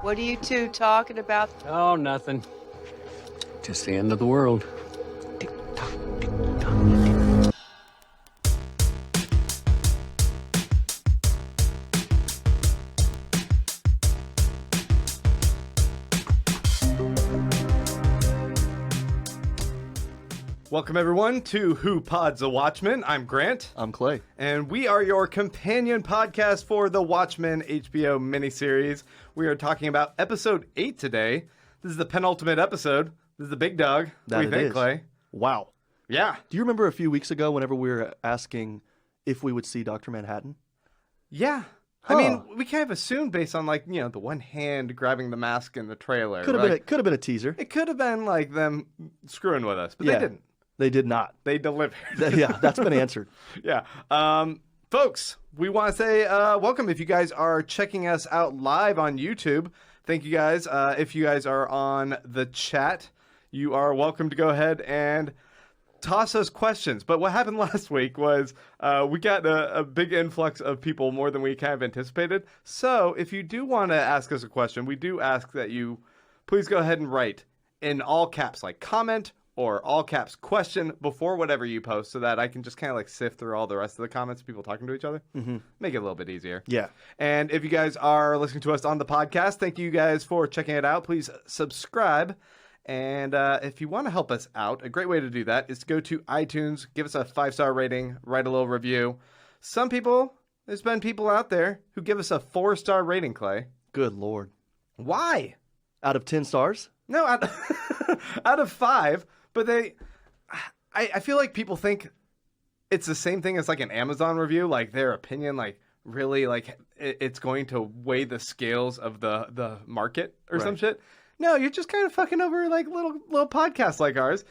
What are you two talking about? Oh, nothing. Just the end of the world. Welcome, everyone, to Who Pods the Watchmen. I'm Grant. I'm Clay. And we are your companion podcast for the Watchmen HBO miniseries. We are talking about episode 8 today. This is the penultimate episode. This is the big dog. That what do you it think, is. Clay? Wow. Yeah. Do you remember a few weeks ago whenever we were asking if we would see Dr. Manhattan? Yeah. I mean, we kind of assumed based on, like, you know, the one hand grabbing the mask in the trailer. Could have been a teaser. It could have been, like, them screwing with us, but they didn't. They did not. They delivered. Yeah, that's been answered. Yeah. Folks, we want to say welcome if you guys are checking us out live on YouTube. Thank you guys. If you guys are on the chat, you are welcome to go ahead and toss us questions. But what happened last week was we got a big influx of people, more than we kind of anticipated. So if you do want to ask us a question, we do ask that you please go ahead and write in all caps, like comment or all caps question before whatever you post, so that I can just kind of like sift through all the rest of the comments of people talking to each other. Mm-hmm. Make it a little bit easier. Yeah. And if you guys are listening to us on the podcast, thank you guys for checking it out. Please subscribe. And if you want to help us out, a great way to do that is to go to iTunes, give us a 5-star rating, write a little review. There's been people out there who give us a 4-star rating, Clay. Good Lord. Why? Out of 10 stars? No, out of 5. But I feel like people think it's the same thing as like an Amazon review, like their opinion, like really like it's going to weigh the scales of the market or some shit. No, you're just kind of fucking over like little podcasts like ours.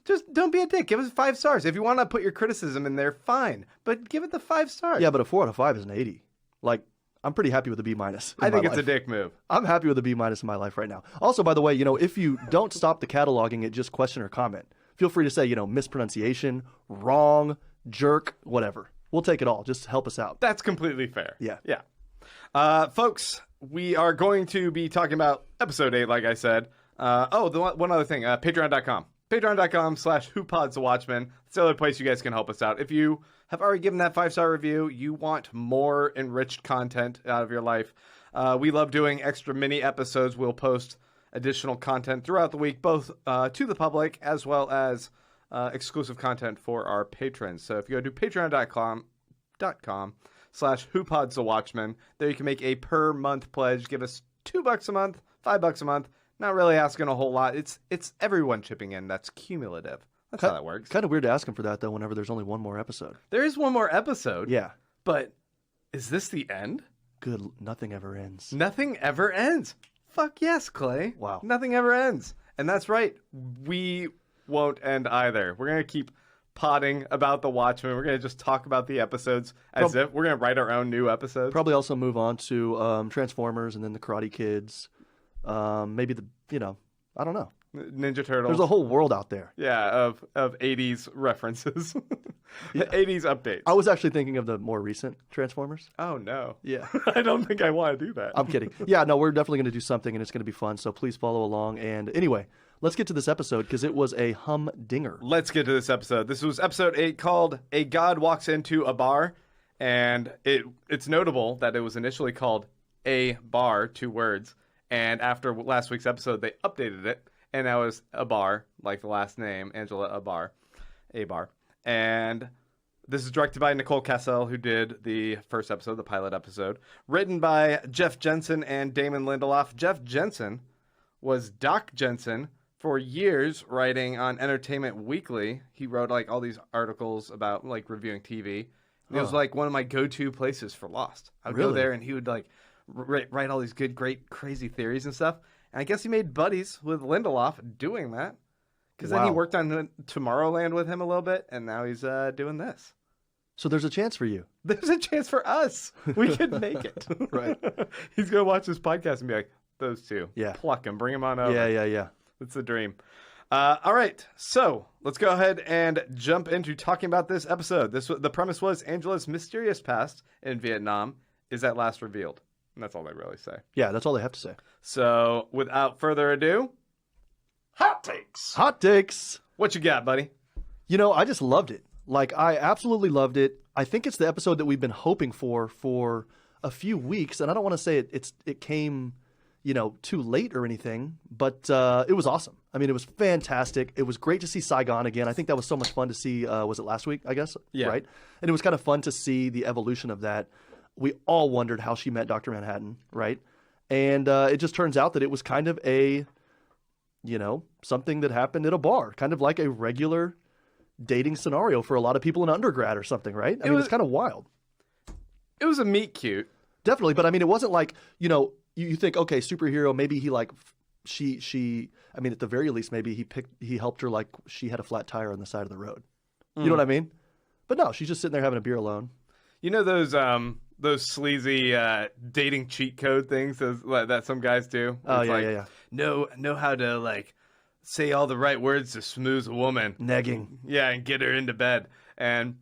Just don't be a dick. Give us 5 stars. If you want to put your criticism in there, fine. But give it the 5 stars. Yeah, but a 4 out of 5 is an 80. Like, I'm pretty happy with a B-. I think it's a dick move. I'm happy with a B- in my life right now. Also, by the way, if you don't stop the cataloging at just question or comment, feel free to say, mispronunciation, wrong, jerk, whatever. We'll take it all. Just help us out. That's completely fair. Yeah. Yeah. Folks, we are going to be talking about episode 8, like I said. One other thing, patreon.com. Patreon.com/Who Pods the Watchmen. It's the other place you guys can help us out. If you have already given that 5-star review, you want more enriched content out of your life. We love doing extra mini episodes. We'll post additional content throughout the week, both to the public as well as exclusive content for our patrons. So if you go to patreon.com/Who Pods the Watchmen, there you can make a per month pledge. Give us $2 a month, $5 a month. Not really asking a whole lot. It's everyone chipping in. That's cumulative. That's how that works. Kind of weird to ask him for that, though, whenever there's only one more episode. There is one more episode. Yeah. But is this the end? Good. Nothing ever ends. Nothing ever ends. Fuck yes, Clay. Wow. Nothing ever ends. And that's right. We won't end either. We're going to keep potting about the Watchmen. We're going to just talk about the episodes as if we're going to write our own new episodes. Probably also move on to Transformers and then the Karate Kids. Maybe I don't know. Ninja Turtles. There's a whole world out there. Yeah, of 80s references. 80s updates. I was actually thinking of the more recent Transformers. Oh, no. Yeah. I don't think I want to do that. I'm kidding. Yeah, no, we're definitely going to do something, and it's going to be fun, so please follow along. And anyway, let's get to this episode, because it was a humdinger. Let's get to this episode. This was episode 8 called A God Walks Into Abar, and it's notable that it was initially called A Bar, 2 words, and after last week's episode, they updated it, and now it's Abar, like the last name, Angela Abar, A-Bar. And this is directed by Nicole Kassell, who did the first episode, the pilot episode. Written by Jeff Jensen and Damon Lindelof. Jeff Jensen was Doc Jensen for years, writing on Entertainment Weekly. He wrote like all these articles about like reviewing TV. And it was like one of my go-to places for Lost. I would go there and he would like write all these good, great, crazy theories and stuff. And I guess he made buddies with Lindelof doing that. Because then he worked on Tomorrowland with him a little bit, and now he's doing this. So there's a chance for you. There's a chance for us. We could make it. Right. He's going to watch this podcast and be like, those two. Yeah. Pluck them. Bring them on over. Yeah. It's the dream. All right. So let's go ahead and jump into talking about this episode. The premise was Angela's mysterious past in Vietnam is at last revealed. And that's all they really say. Yeah, that's all they have to say. So, without further ado, hot takes. Hot takes. What you got, buddy? You know, I just loved it. Like, I absolutely loved it. I think it's the episode that we've been hoping for a few weeks, and I don't want to say it came, you know, too late or anything, but it was awesome. I mean, it was fantastic. It was great to see Saigon again. I think that was so much fun to see. Was it last week, I guess? Yeah. Right? And it was kind of fun to see the evolution of that. We all wondered how she met Dr. Manhattan, right? And it just turns out that it was kind of a, you know, something that happened at a bar, kind of like a regular dating scenario for a lot of people in undergrad or something, right? I mean, it's kind of wild. It was a meet cute. Definitely, but I mean, it wasn't like, you know, you think, okay, superhero, maybe he like, she, I mean, at the very least, maybe he helped her like she had a flat tire on the side of the road. You know what I mean? But no, she's just sitting there having a beer alone. You know those sleazy dating cheat code things that some guys do? Oh, It's yeah, like, yeah. Know how to, like, say all the right words to smooth a woman. Negging. Yeah, and get her into bed. And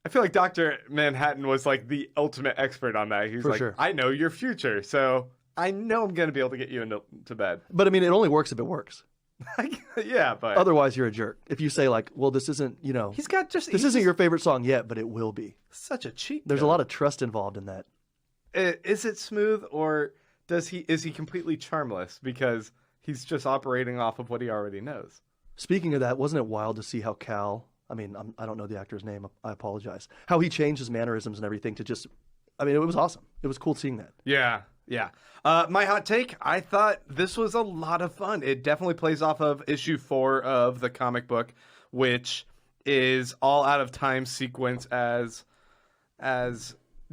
I feel like Dr. Manhattan was, like, the ultimate expert on that. He's For like, sure. I know your future, so I know I'm going to be able to get you into bed. But I mean, it only works if it works. Yeah, but Otherwise, you're a jerk. If you say like, well, this isn't, you know, this isn't your favorite song yet, but it will be. such a cheat There's a code. lot of trust involved in that. Is it smooth, or is he completely charmless because he's just operating off of what he already knows? Speaking of that, wasn't it wild to see how Cal, I mean, I don't know the actor's name, I apologize, how he changed his mannerisms and everything to just, I mean, it was awesome. It was cool seeing that. Yeah. My hot take, I thought this was a lot of fun. It definitely plays off of issue 4 of the comic book, which is all out of time sequence as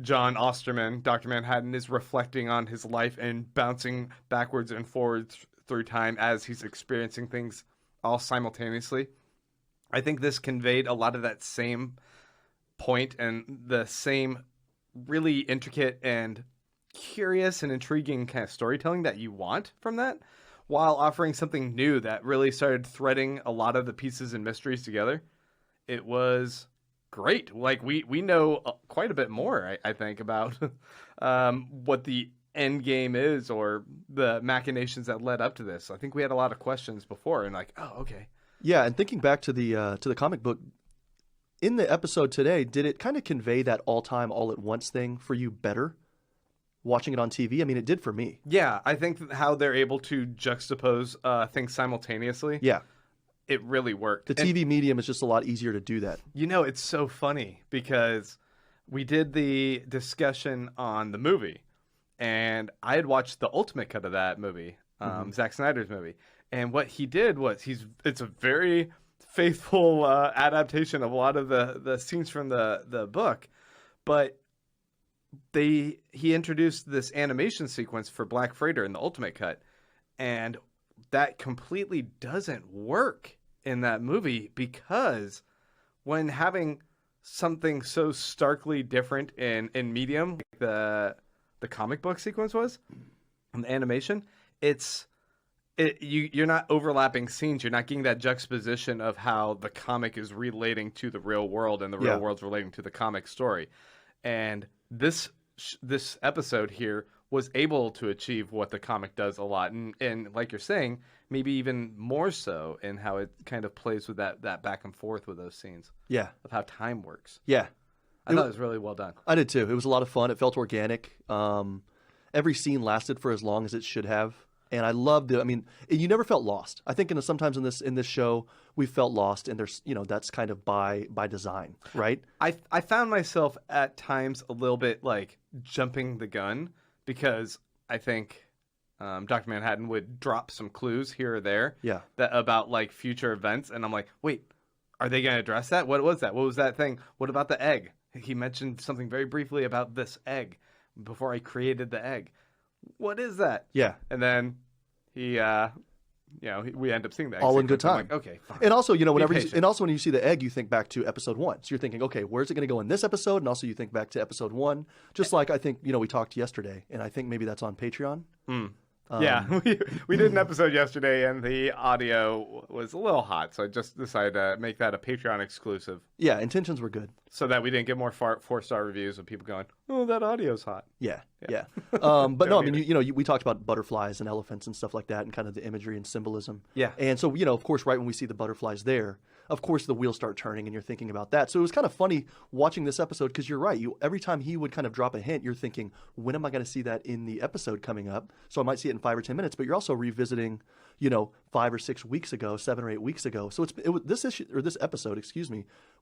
John Osterman, Dr. Manhattan, is reflecting on his life and bouncing backwards and forwards through time as he's experiencing things all simultaneously. I think this conveyed a lot of that same point and the same really intricate and curious and intriguing kind of storytelling that you want from that, while offering something new that really started threading a lot of the pieces and mysteries together. It was great. Like, we know quite a bit more, I think, about what the end game is or the machinations that led up to this. I think we had a lot of questions before and like, oh, okay. Yeah, and thinking back to the comic book, in the episode today, did it kind of convey that all-time, all-at-once thing for you better? Watching it on TV? I mean, it did for me. Yeah, I think how they're able to juxtapose things simultaneously. Yeah. It really worked. The TV medium is just a lot easier to do that. You know, it's so funny because we did the discussion on the movie, and I had watched the ultimate cut of that movie, Zack Snyder's movie. And what he did was it's a very faithful adaptation of a lot of the scenes from the book, but he introduced this animation sequence for Black Freighter in the ultimate cut, and that completely doesn't work in that movie because when having something so starkly different in medium, like the comic book sequence was, and the animation, you're not overlapping scenes. You're not getting that juxtaposition of how the comic is relating to the real world and the real world's relating to the comic story. And this episode here was able to achieve what the comic does a lot, and like you're saying, maybe even more so in how it kind of plays with that back and forth with those scenes. Yeah, of how time works. Yeah, I thought it was really well done. I did too. It was a lot of fun. It felt organic. Every scene lasted for as long as it should have, and I loved it. I mean, you never felt lost. I think sometimes in this show we felt lost, and there's that's kind of by design, right? I found myself at times a little bit like jumping the gun because I think Dr. Manhattan would drop some clues here or there about like future events, and I'm like, wait, are they going to address that? What was that? What was that thing? What about the egg? He mentioned something very briefly about this egg before I created the egg. What is that? Yeah. And then we end up seeing that all in good time. Like, okay, fine. And also, when you see the egg, you think back to episode 1. So you're thinking, okay, where's it going to go in this episode? And also you think back to episode 1. Just like I think we talked yesterday, and I think maybe that's on Patreon. Yeah, we did an episode yesterday, and the audio was a little hot, so I just decided to make that a Patreon exclusive Yeah, intentions were good. so that we didn't get more 4-star reviews of people going, "Oh, that audio's hot." Yeah. But no, I mean, we talked about butterflies and elephants and stuff like that, and kind of the imagery and symbolism. Yeah. And so, of course, right when we see the butterflies there, of course, the wheels start turning, and you're thinking about that. So it was kind of funny watching this episode because you're right. Every time he would kind of drop a hint, you're thinking, when am I going to see that in the episode coming up? So I might see it in 5 or 10 minutes. But you're also revisiting, 5 or 6 weeks ago, 7 or 8 weeks ago. So this episode,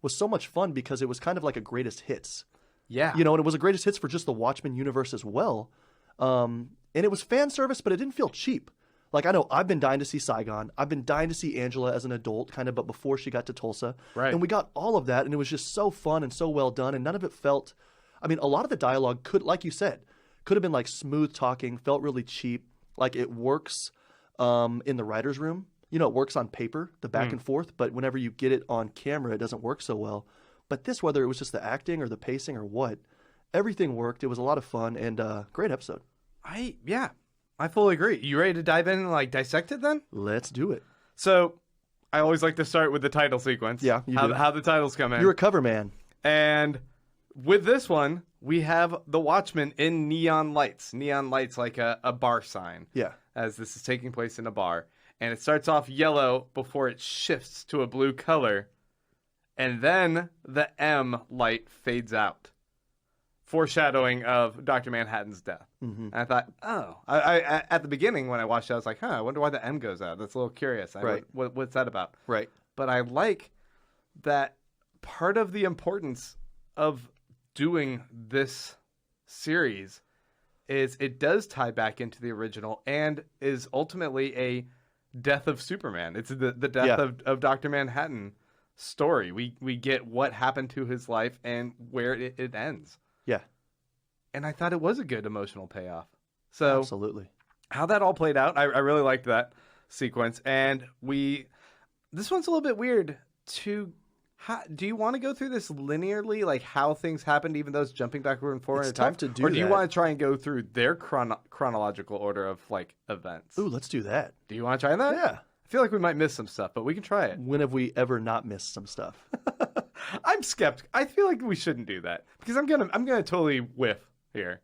was so much fun because it was kind of like a greatest hits. Yeah. And it was a greatest hits for just the Watchmen universe as well. And it was fan service, but it didn't feel cheap. Like, I know I've been dying to see Saigon. I've been dying to see Angela as an adult, kind of, but before she got to Tulsa. Right. And we got all of that, and it was just so fun and so well done, and none of it felt... I mean, a lot of the dialogue could, like you said, could have been, like, smooth talking, felt really cheap. Like, it works in the writer's room. It works on paper, the back and forth, but whenever you get it on camera, it doesn't work so well. But this, whether it was just the acting or the pacing or what, everything worked. It was a lot of fun, and great episode. I fully agree. You ready to dive in and dissect it then? Let's do it. So, I always like to start with the title sequence. Yeah, you do. How the titles come in. You're a cover man. And with this one, we have the Watchmen in neon lights. Neon lights like a bar sign. Yeah. As this is taking place in a bar. And it starts off yellow before it shifts to a blue color. And then the M light fades out. Foreshadowing of Dr. Manhattan's death. Mm-hmm. And I thought, I at the beginning when I watched it, I was like, I wonder why the M goes out. That's a little curious. Right. What's that about? Right. But I like that part of the importance of doing this series is it does tie back into the original and is ultimately a death of Superman. It's the death of Dr. Manhattan story. We get what happened to his life and where it ends. Yeah. And I thought it was a good emotional payoff. So absolutely. How that all played out, I really liked that sequence. And this one's a little bit weird do you want to go through this linearly, like how things happened, even though it's jumping backward and forward It's in time? tough to do Or do you that. want to try and go through their chronological order of events? Ooh, let's do that. Do you want to try that? Yeah. I feel like we might miss some stuff, but we can try it. When have we ever not missed some stuff? I'm skeptical. I feel like we shouldn't do that because I'm gonna totally whiff here.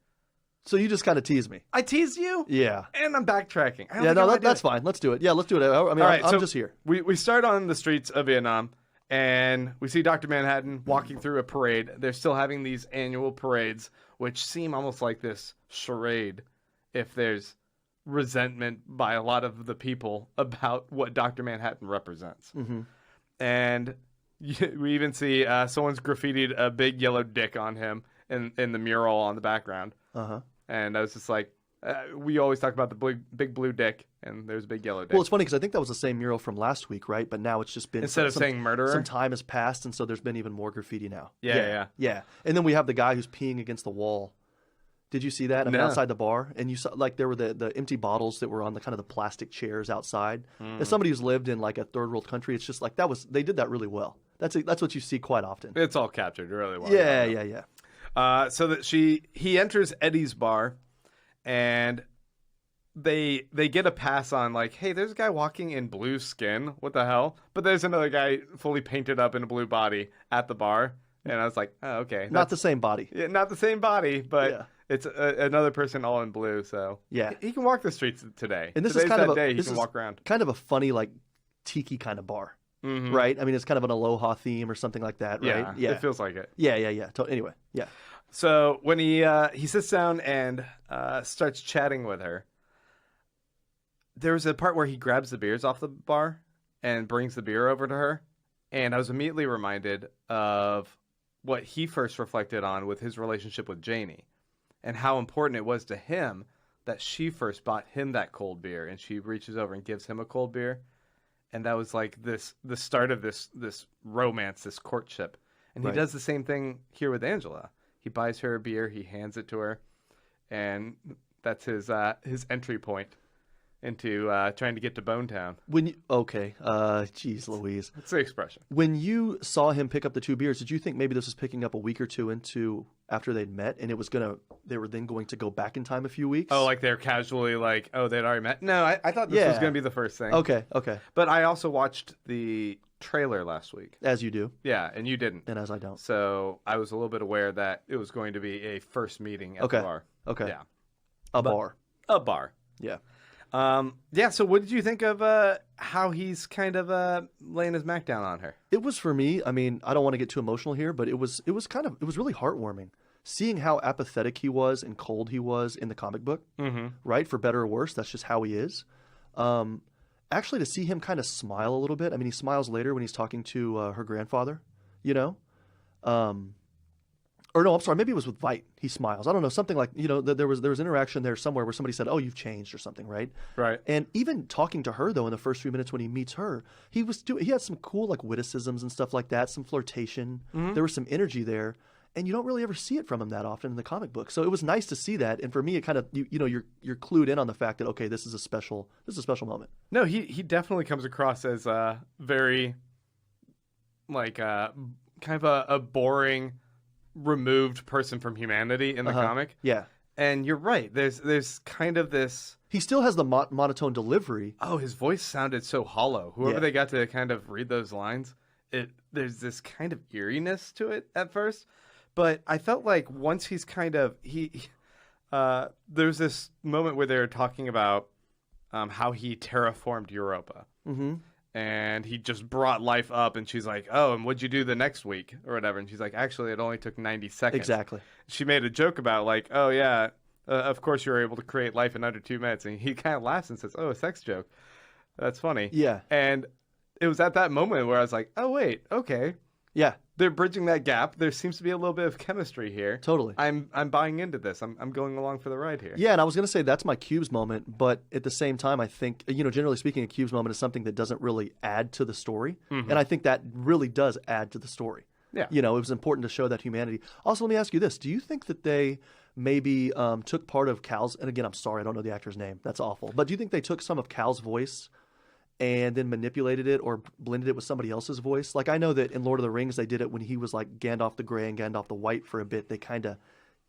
So you just kind of tease me. I teased you. Yeah. And I'm backtracking. Yeah, no, that's fine. Let's do it. Yeah, let's do it. I mean, All right, I'm so just here. We start on the streets of Vietnam, and we see Dr. Manhattan walking through a parade. They're still having these annual parades, which seem almost like this charade if there's resentment by a lot of the people about what Dr. Manhattan represents. Mm-hmm. And we even see someone's graffitied a big yellow dick on him in the mural on the background. Uh-huh. And I was just like, we always talk about the big blue dick, and there's a big yellow dick. Well, it's funny because I think that was the same mural from last week, right? But now it's just been... Instead of saying murderer? Some time has passed, and so there's been even more graffiti now. Yeah. And then we have the guy who's peeing against the wall. Did you see that? I mean, No. outside the bar, and you saw there were the empty bottles that were on the kind of the plastic chairs outside. As somebody who's lived in like a third world country, it's just like they did that really well. That's what you see quite often. It's all captured really well. Yeah. So that he enters Eddie's bar, and they get a pass on like, hey, there's a guy walking in blue skin. What the hell? But there's another guy fully painted up in a blue body at the bar, and I was like, oh, okay, Not the same body. yeah, not the same body, but. Yeah. It's another person all in blue, so Yeah. he can walk the streets today. And this Today's is kind that of day he this can is walk around. kind of a funny like tiki kind of bar, Mhm. right? I mean, it's kind of an aloha theme or something like that, right? Yeah, it feels like it. Yeah. Anyway, yeah. So when he sits down and starts chatting with her, there's a part where he grabs the beers off the bar and brings the beer over to her, and I was immediately reminded of what he first reflected on with his relationship with Janie, and how important it was to him that she first bought him that cold beer, and she reaches over and gives him a cold beer, and that was like the start of this romance, this courtship, and he Right. does the same thing here with Angela. He buys her a beer, he hands it to her, and that's his entry point into trying to get to Bone Town. Geez Louise. That's the expression. When you saw him pick up the 2 beers, did you think maybe this was picking up a week or two into after they'd met, and they were then going to go back in time a few weeks? Oh, like they're casually like, oh, they'd already met? No, I thought this was going to be the first thing. Okay. But I also watched the trailer last week. As you do. Yeah, and you didn't. And as I don't. So I was a little bit aware that it was going to be a first meeting at the bar. Okay. Yeah. Abar. A bar. Yeah. So what did you think of how he's kind of laying his Mac down on her? It was, for me, I mean, I don't want to get too emotional here, but it was really heartwarming seeing how apathetic he was and cold he was in the comic book. Mm-hmm. Right? For better or worse, that's just how he is. Actually, to see him kind of smile a little bit. I mean, he smiles later when he's talking to her grandfather, you know? Or no, I'm sorry, maybe it was with Veidt. He smiles. I don't know, something like, you know, there was interaction there somewhere where somebody said, "Oh, you've changed," or something, right? Right. And even talking to her though in the first few minutes when he meets her, he had some cool like witticisms and stuff like that, some flirtation. Mm-hmm. There was some energy there, and you don't really ever see it from him that often in the comic book. So it was nice to see that, and for me, it kind of you're clued in on the fact that okay, this is a special moment. No, he definitely comes across as very like kind of a boring, removed person from humanity in the comic. Yeah. And you're right. There's kind of this. He still has the monotone delivery. Oh, his voice sounded so hollow. Whoever they got to kind of read those lines, there's this kind of eeriness to it at first. But I felt like once he's kind of there's this moment where they're talking about how he terraformed Europa. Mm-hmm. And he just brought life up, and she's like, "Oh, and what'd you do the next week or whatever?" And she's like, "Actually, it only took 90 seconds." Exactly. She made a joke about like, "Oh yeah, of course you were able to create life in under 2 minutes," and he kind of laughs and says, "Oh, a sex joke. That's funny." Yeah. And it was at that moment where I was like, "Oh wait, okay, Yeah. they're bridging that gap. There seems to be a little bit of chemistry here. Totally. I'm buying into this. I'm going along for the ride here." Yeah, and I was going to say that's my Cubes moment, but at the same time, I think, generally speaking, a Cubes moment is something that doesn't really add to the story. Mm-hmm. And I think that really does add to the story. Yeah. It was important to show that humanity. Also, let me ask you this. Do you think that they maybe took part of Cal's, and again, I'm sorry, I don't know the actor's name. That's awful. But do you think they took some of Cal's voice and then manipulated it or blended it with somebody else's voice? Like, I know that in Lord of the Rings, they did it when he was like Gandalf the Grey and Gandalf the White for a bit. They kind of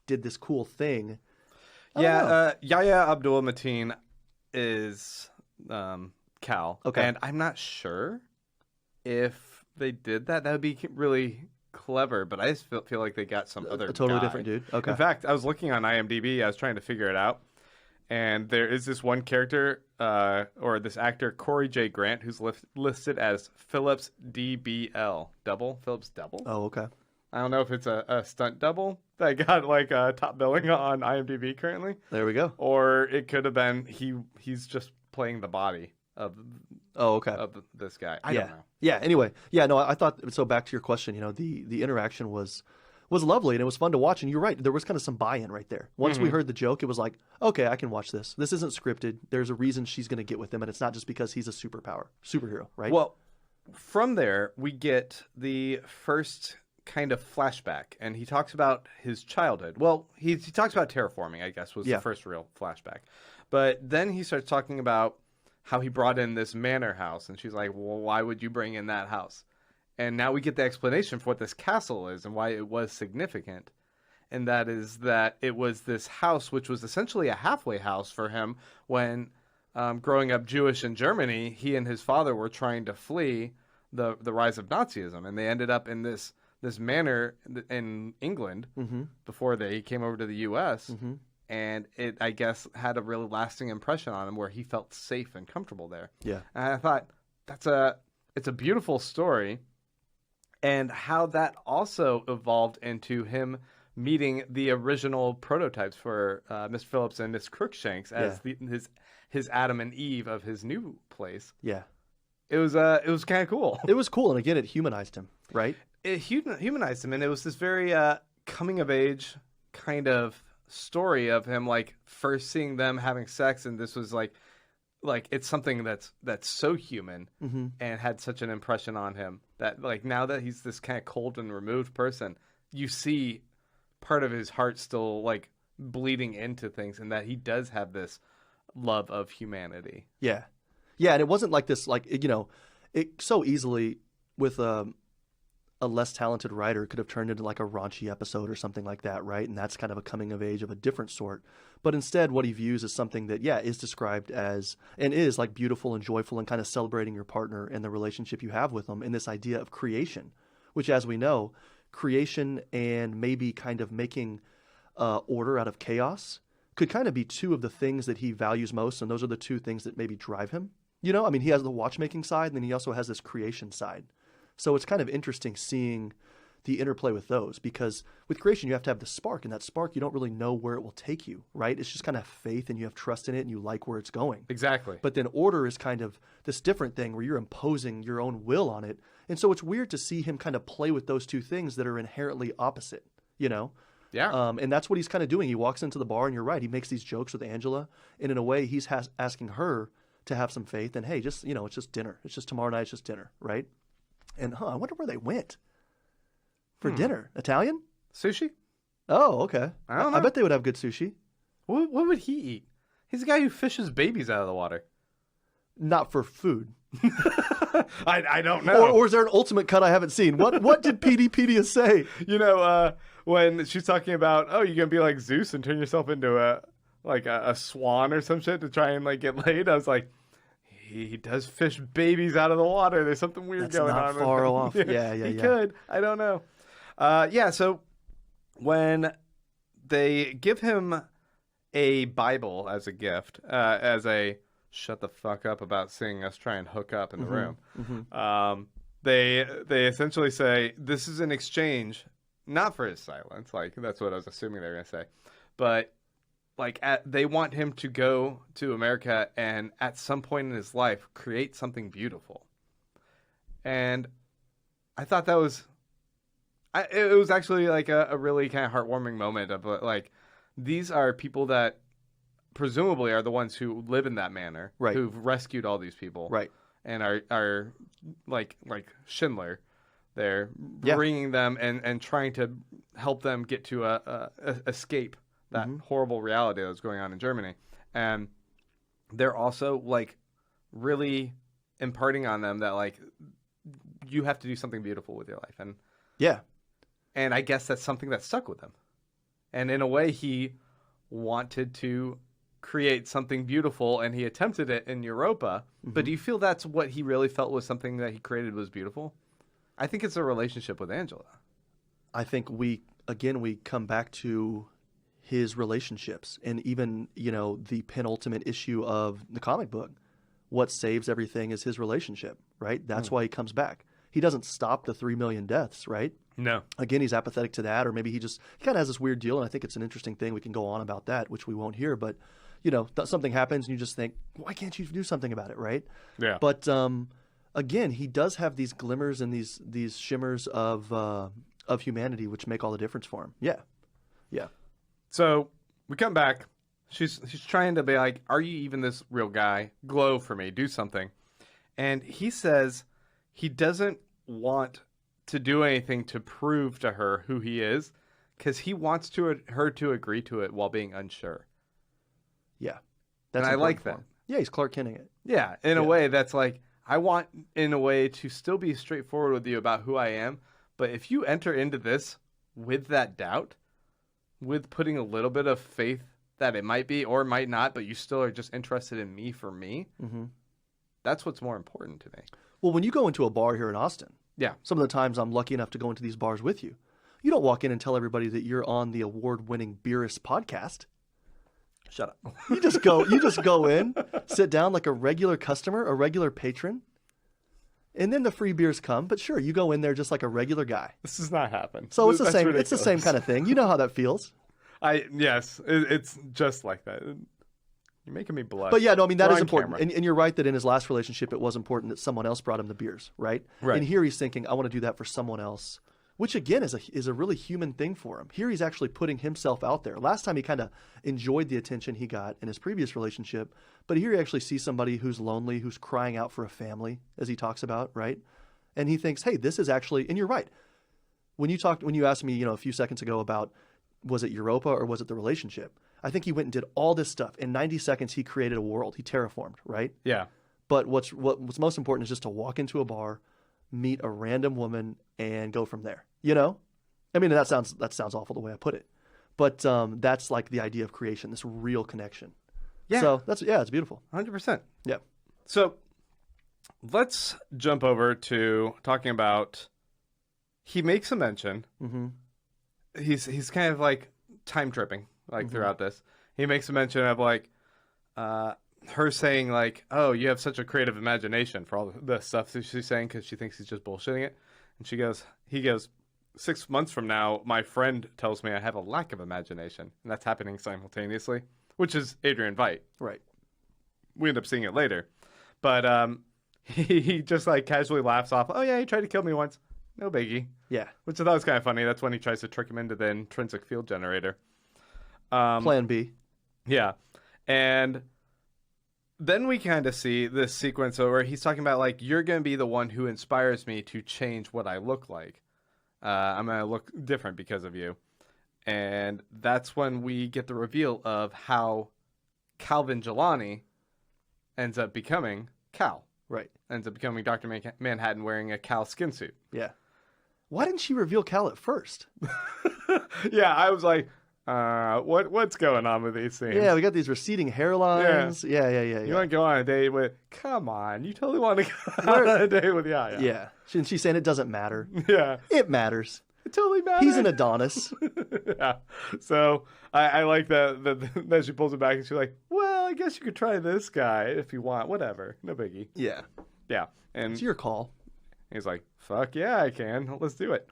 did this cool thing. Yeah, Yahya Abdul Mateen is Cal. Okay. And I'm not sure if they did that. That would be really clever, but I just feel like they got some other A totally guy. different dude. Okay. In fact, I was looking on IMDb. I was trying to figure it out. And there is this one character, or this actor, Corey J. Grant, who's listed as Phillips DBL. Phillips Double. Oh, okay. I don't know if it's a stunt double that got like top billing on IMDb currently. There we go. Or it could have been he's just playing the body of this guy. I don't know. Yeah. Anyway, yeah. No, I thought so. Back to your question, the interaction was lovely and it was fun to watch. And you're right, there was kind of some buy-in right there. Once we heard the joke, it was like, okay, I can watch this. This isn't scripted. There's a reason she's going to get with him, and it's not just because he's a superhero, right? Well, from there we get the first kind of flashback, and he talks about his childhood. Well, he talks about terraforming, I guess, was the first real flashback. But then he starts talking about how he brought in this manor house, and she's like, well, why would you bring in that house? And now we get the explanation for what this castle is and why it was significant. And that is that it was this house, which was essentially a halfway house for him when growing up Jewish in Germany, he and his father were trying to flee the rise of Nazism. And they ended up in this manor in England before they came over to the U.S. Mm-hmm. And it, I guess, had a really lasting impression on him where he felt safe and comfortable there. Yeah. And I thought, it's a beautiful story. And how that also evolved into him meeting the original prototypes for Miss Phillips and Miss Crookshanks as his Adam and Eve of his new place. Yeah. It was kind of cool. It was cool, and again, it humanized him, right? It humanized him, and it was this very coming of age kind of story of him, like first seeing them having sex, and this was like it's something that's so human and had such an impression on him that like now that he's this kind of cold and removed person, you see part of his heart still like bleeding into things, and that he does have this love of humanity. Yeah. Yeah, and it wasn't like this, like, it so easily with a less talented writer could have turned into like a raunchy episode or something like that, right? And that's kind of a coming of age of a different sort. But instead, what he views is something that, is described as, and is like beautiful and joyful and kind of celebrating your partner and the relationship you have with them, and this idea of creation, which, as we know, creation and maybe kind of making order out of chaos could kind of be two of the things that he values most. And those are the two things that maybe drive him. He has the watchmaking side, and then he also has this creation side. So it's kind of interesting seeing the interplay with those, because with creation, you have to have the spark, and that spark, you don't really know where it will take you, right? It's just kind of faith, and you have trust in it, and you like where it's going. Exactly. But then order is kind of this different thing where you're imposing your own will on it. And so it's weird to see him kind of play with those two things that are inherently opposite, Yeah. And that's what he's kind of doing. He walks into the bar, and you're right. He makes these jokes with Angela, and in a way, he's asking her to have some faith, and hey, just, it's just dinner. It's just tomorrow night, it's just dinner, right? And I wonder where they went for dinner. Italian? Sushi? Oh, okay. I don't know. I bet they would have good sushi. What would he eat? He's the guy who fishes babies out of the water. Not for food. I don't know. Or is there an ultimate cut I haven't seen? What did Pedia say? When she's talking about, you're going to be like Zeus and turn yourself into a swan or some shit to try and like get laid. I was like, he does fish babies out of the water. There's something weird going on. That's not far off. Yeah. He could. I don't know. So when they give him a Bible as a gift, as a shut the fuck up about seeing us try and hook up in the room, they essentially say this is an exchange, not for his silence. Like, that's what I was assuming they were going to say. But they want him to go to America and at some point in his life create something beautiful. And I thought that was, it was actually like a really kind of heartwarming moment of like, these are people that presumably are the ones who live in that manor, right, who've rescued all these people, right, and are like Schindler. They're bringing them and trying to help them get to escape that horrible reality that was going on in Germany. And they're also like really imparting on them that like you have to do something beautiful with your life. And I guess that's something that stuck with him. And in a way, he wanted to create something beautiful, and he attempted it in Europa. But do you feel that's what he really felt was something that he created was beautiful? I think it's a relationship with Angela. I think we come back to his relationships, and even, the penultimate issue of the comic book. What saves everything is his relationship, right? That's why he comes back. He doesn't stop the 3 million deaths, right? No. Again, he's apathetic to that, or maybe he kind of has this weird deal, and I think it's an interesting thing. We can go on about that, which we won't hear, but, something happens, and you just think, why can't you do something about it, right? Yeah. But, again, he does have these glimmers and these shimmers of humanity, which make all the difference for him. Yeah. Yeah. So we come back. She's trying to be like, are you even this real guy? Glow for me. Do something. And he says he doesn't want to do anything to prove to her who he is, because he wants her to agree to it while being unsure. Yeah. And I like that. Yeah, he's Clark Kenting it. Yeah, in a way that's like, I want, in a way, to still be straightforward with you about who I am, but if you enter into this with that doubt, with putting a little bit of faith that it might be or might not, but you still are just interested in me for me, that's what's more important to me. Well, when you go into a bar here in Austin, yeah, some of the times I'm lucky enough to go into these bars with you. You don't walk in and tell everybody that you're on the award-winning Beerus podcast. Shut up. You just go in, sit down like a regular customer, a regular patron, and then the free beers come. But sure, you go in there just like a regular guy. This does not happen. So it's the same. Ridiculous. It's the same kind of thing. You know how that feels. Yes, it's just like that. You're making me blush. But yeah, no, I mean, that is important. And you're right that in his last relationship, it was important that someone else brought him the beers, right? Right. And here he's thinking, I want to do that for someone else, which again is a really human thing for him. Here he's actually putting himself out there. Last time he kind of enjoyed the attention he got in his previous relationship, but here he actually sees somebody who's lonely, who's crying out for a family, as he talks about, right? And he thinks, hey, this is actually, and you're right. When you asked me, a few seconds ago about, was it Europa or was it the relationship? I think he went and did all this stuff. In 90 seconds, he created a world. He terraformed, right? Yeah. But what's most important is just to walk into a bar, meet a random woman, and go from there. You know? I mean, that sounds awful the way I put it. But that's like the idea of creation, this real connection. Yeah. So it's beautiful. 100%. Yeah. So let's jump over to talking about, he makes a mention. Mm-hmm. He's kind of like time tripping throughout this. He makes a mention of like her saying like, oh, you have such a creative imagination for all the stuff that she's saying because she thinks he's just bullshitting it. And he goes, 6 months from now, my friend tells me I have a lack of imagination. And that's happening simultaneously, which is Adrian Veidt. Right. We end up seeing it later. But he just like casually laughs off, oh yeah, he tried to kill me once. No biggie. Yeah. Which I thought was kind of funny. That's when he tries to trick him into the intrinsic field generator. Plan B. Yeah. And then we kind of see this sequence where he's talking about like, you're going to be the one who inspires me to change what I look like. I'm going to look different because of you. And that's when we get the reveal of how Calvin Jelani ends up becoming Cal. Right. Ends up becoming Dr. Manhattan wearing a Cal skin suit. Yeah. Why didn't she reveal Cal at first? Yeah, I was like, what's going on with these things? Yeah, we got these receding hairlines. Yeah. You want to go on a date with? Come on, you totally want to go on a date with Yaya? Yeah. She's saying it doesn't matter. Yeah, It matters. it totally matters. He's an Adonis. Yeah. So I like that she pulls it back and she's like, well, I guess you could try this guy if you want. Whatever, no biggie. Yeah. Yeah, and It's your call. he's like, fuck yeah, I can. Let's do it.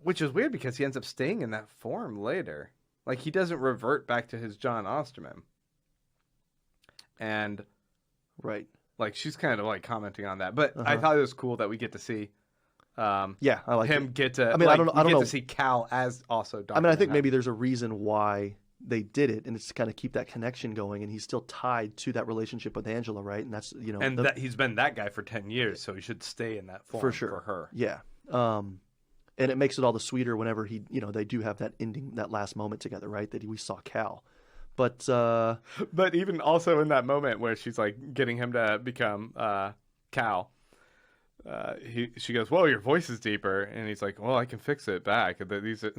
Which is weird because he ends up staying in that form later. Like, he doesn't revert back to his John Osterman. And, Right. like, she's kind of, like, commenting on that. But I thought it was cool that we get to see Yeah, I like him it. get to, I mean, I don't know. to see Cal as also Dr. I mean, I think Manhattan. maybe there's a reason why they did it, and it's to kind of keep that connection going, and he's still tied to that relationship with Angela, right? And that's, you know... And that he's been that guy for 10 years, so he should stay in that form For sure. for her. Yeah. And it makes it all the sweeter whenever they do have that ending, that last moment together, right? That we saw Cal. But even also in that moment where she's like getting him to become Cal, she goes, "Whoa, your voice is deeper," and he's like, "Well, I can fix it back.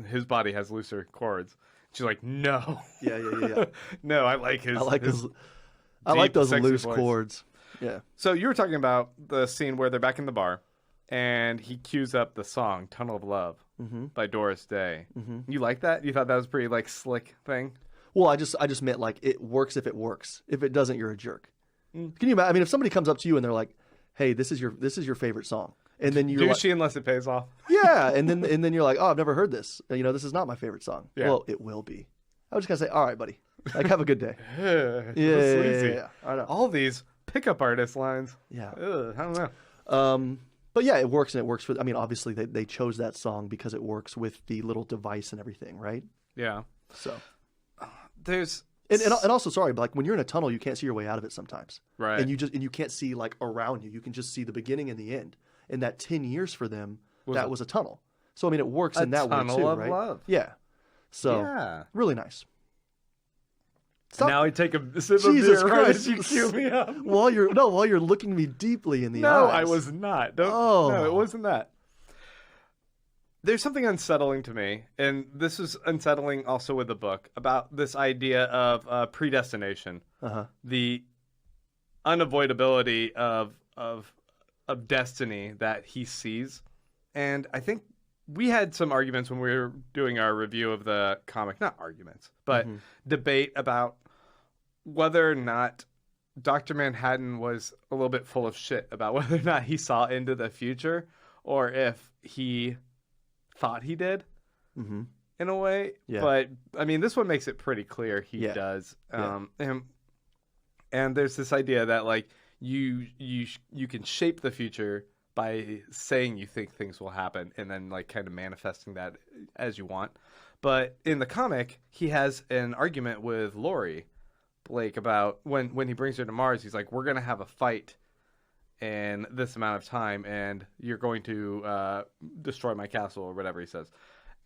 His body has looser chords." She's like, "No, yeah. no, I like his. I like those sexy loose voice." chords. Yeah. So you were talking about the scene where they're back in the bar, and he cues up the song "Tunnel of Love" by Doris Day. Mm-hmm. You like that? You thought that was a pretty like slick thing? Well, I just meant like it works if it works. If it doesn't, you're a jerk. Can you imagine? I mean, if somebody comes up to you and they're like, "Hey, this is your favorite song," and then you're douchey unless it pays off. yeah, and then you're like, "Oh, I've never heard this. This is not my favorite song." Yeah. Well, it will be. I was just gonna say, "All right, buddy. Like, have a good day." Sleazy. Yeah. I know. All these pickup artist lines. Yeah. Ugh, I don't know. But yeah, it works, and it works for. I mean, obviously they chose that song because it works with the little device and everything, right? Yeah. So There's and also, sorry, but like when you're in a tunnel, you can't see your way out of it sometimes, right, and you can't see like around you. You can just see the beginning and the end. And that 10 years for them, was a tunnel. So I mean, it works in that way too, tunnel of right? love. Yeah. So yeah. really nice. Stop. Now I take a sip Jesus of beer Christ. right as you cue me up. while you're looking me deeply in the eyes. No, I was not. Oh. No, it wasn't that. There's something unsettling to me, and this is unsettling also with the book, about this idea of predestination, the unavoidability of destiny that he sees. And I think we had some arguments when we were doing our review of the comic, not arguments, but debate about whether or not Dr. Manhattan was a little bit full of shit about whether or not he saw into the future, or if he thought he did in a way. Yeah. But I mean, this one makes it pretty clear he does. And there's this idea that like you can shape the future by saying you think things will happen and then like kind of manifesting that as you want. But in the comic, he has an argument with Lori Blake about when he brings her to Mars, he's like, we're going to have a fight in this amount of time and you're going to destroy my castle or whatever he says.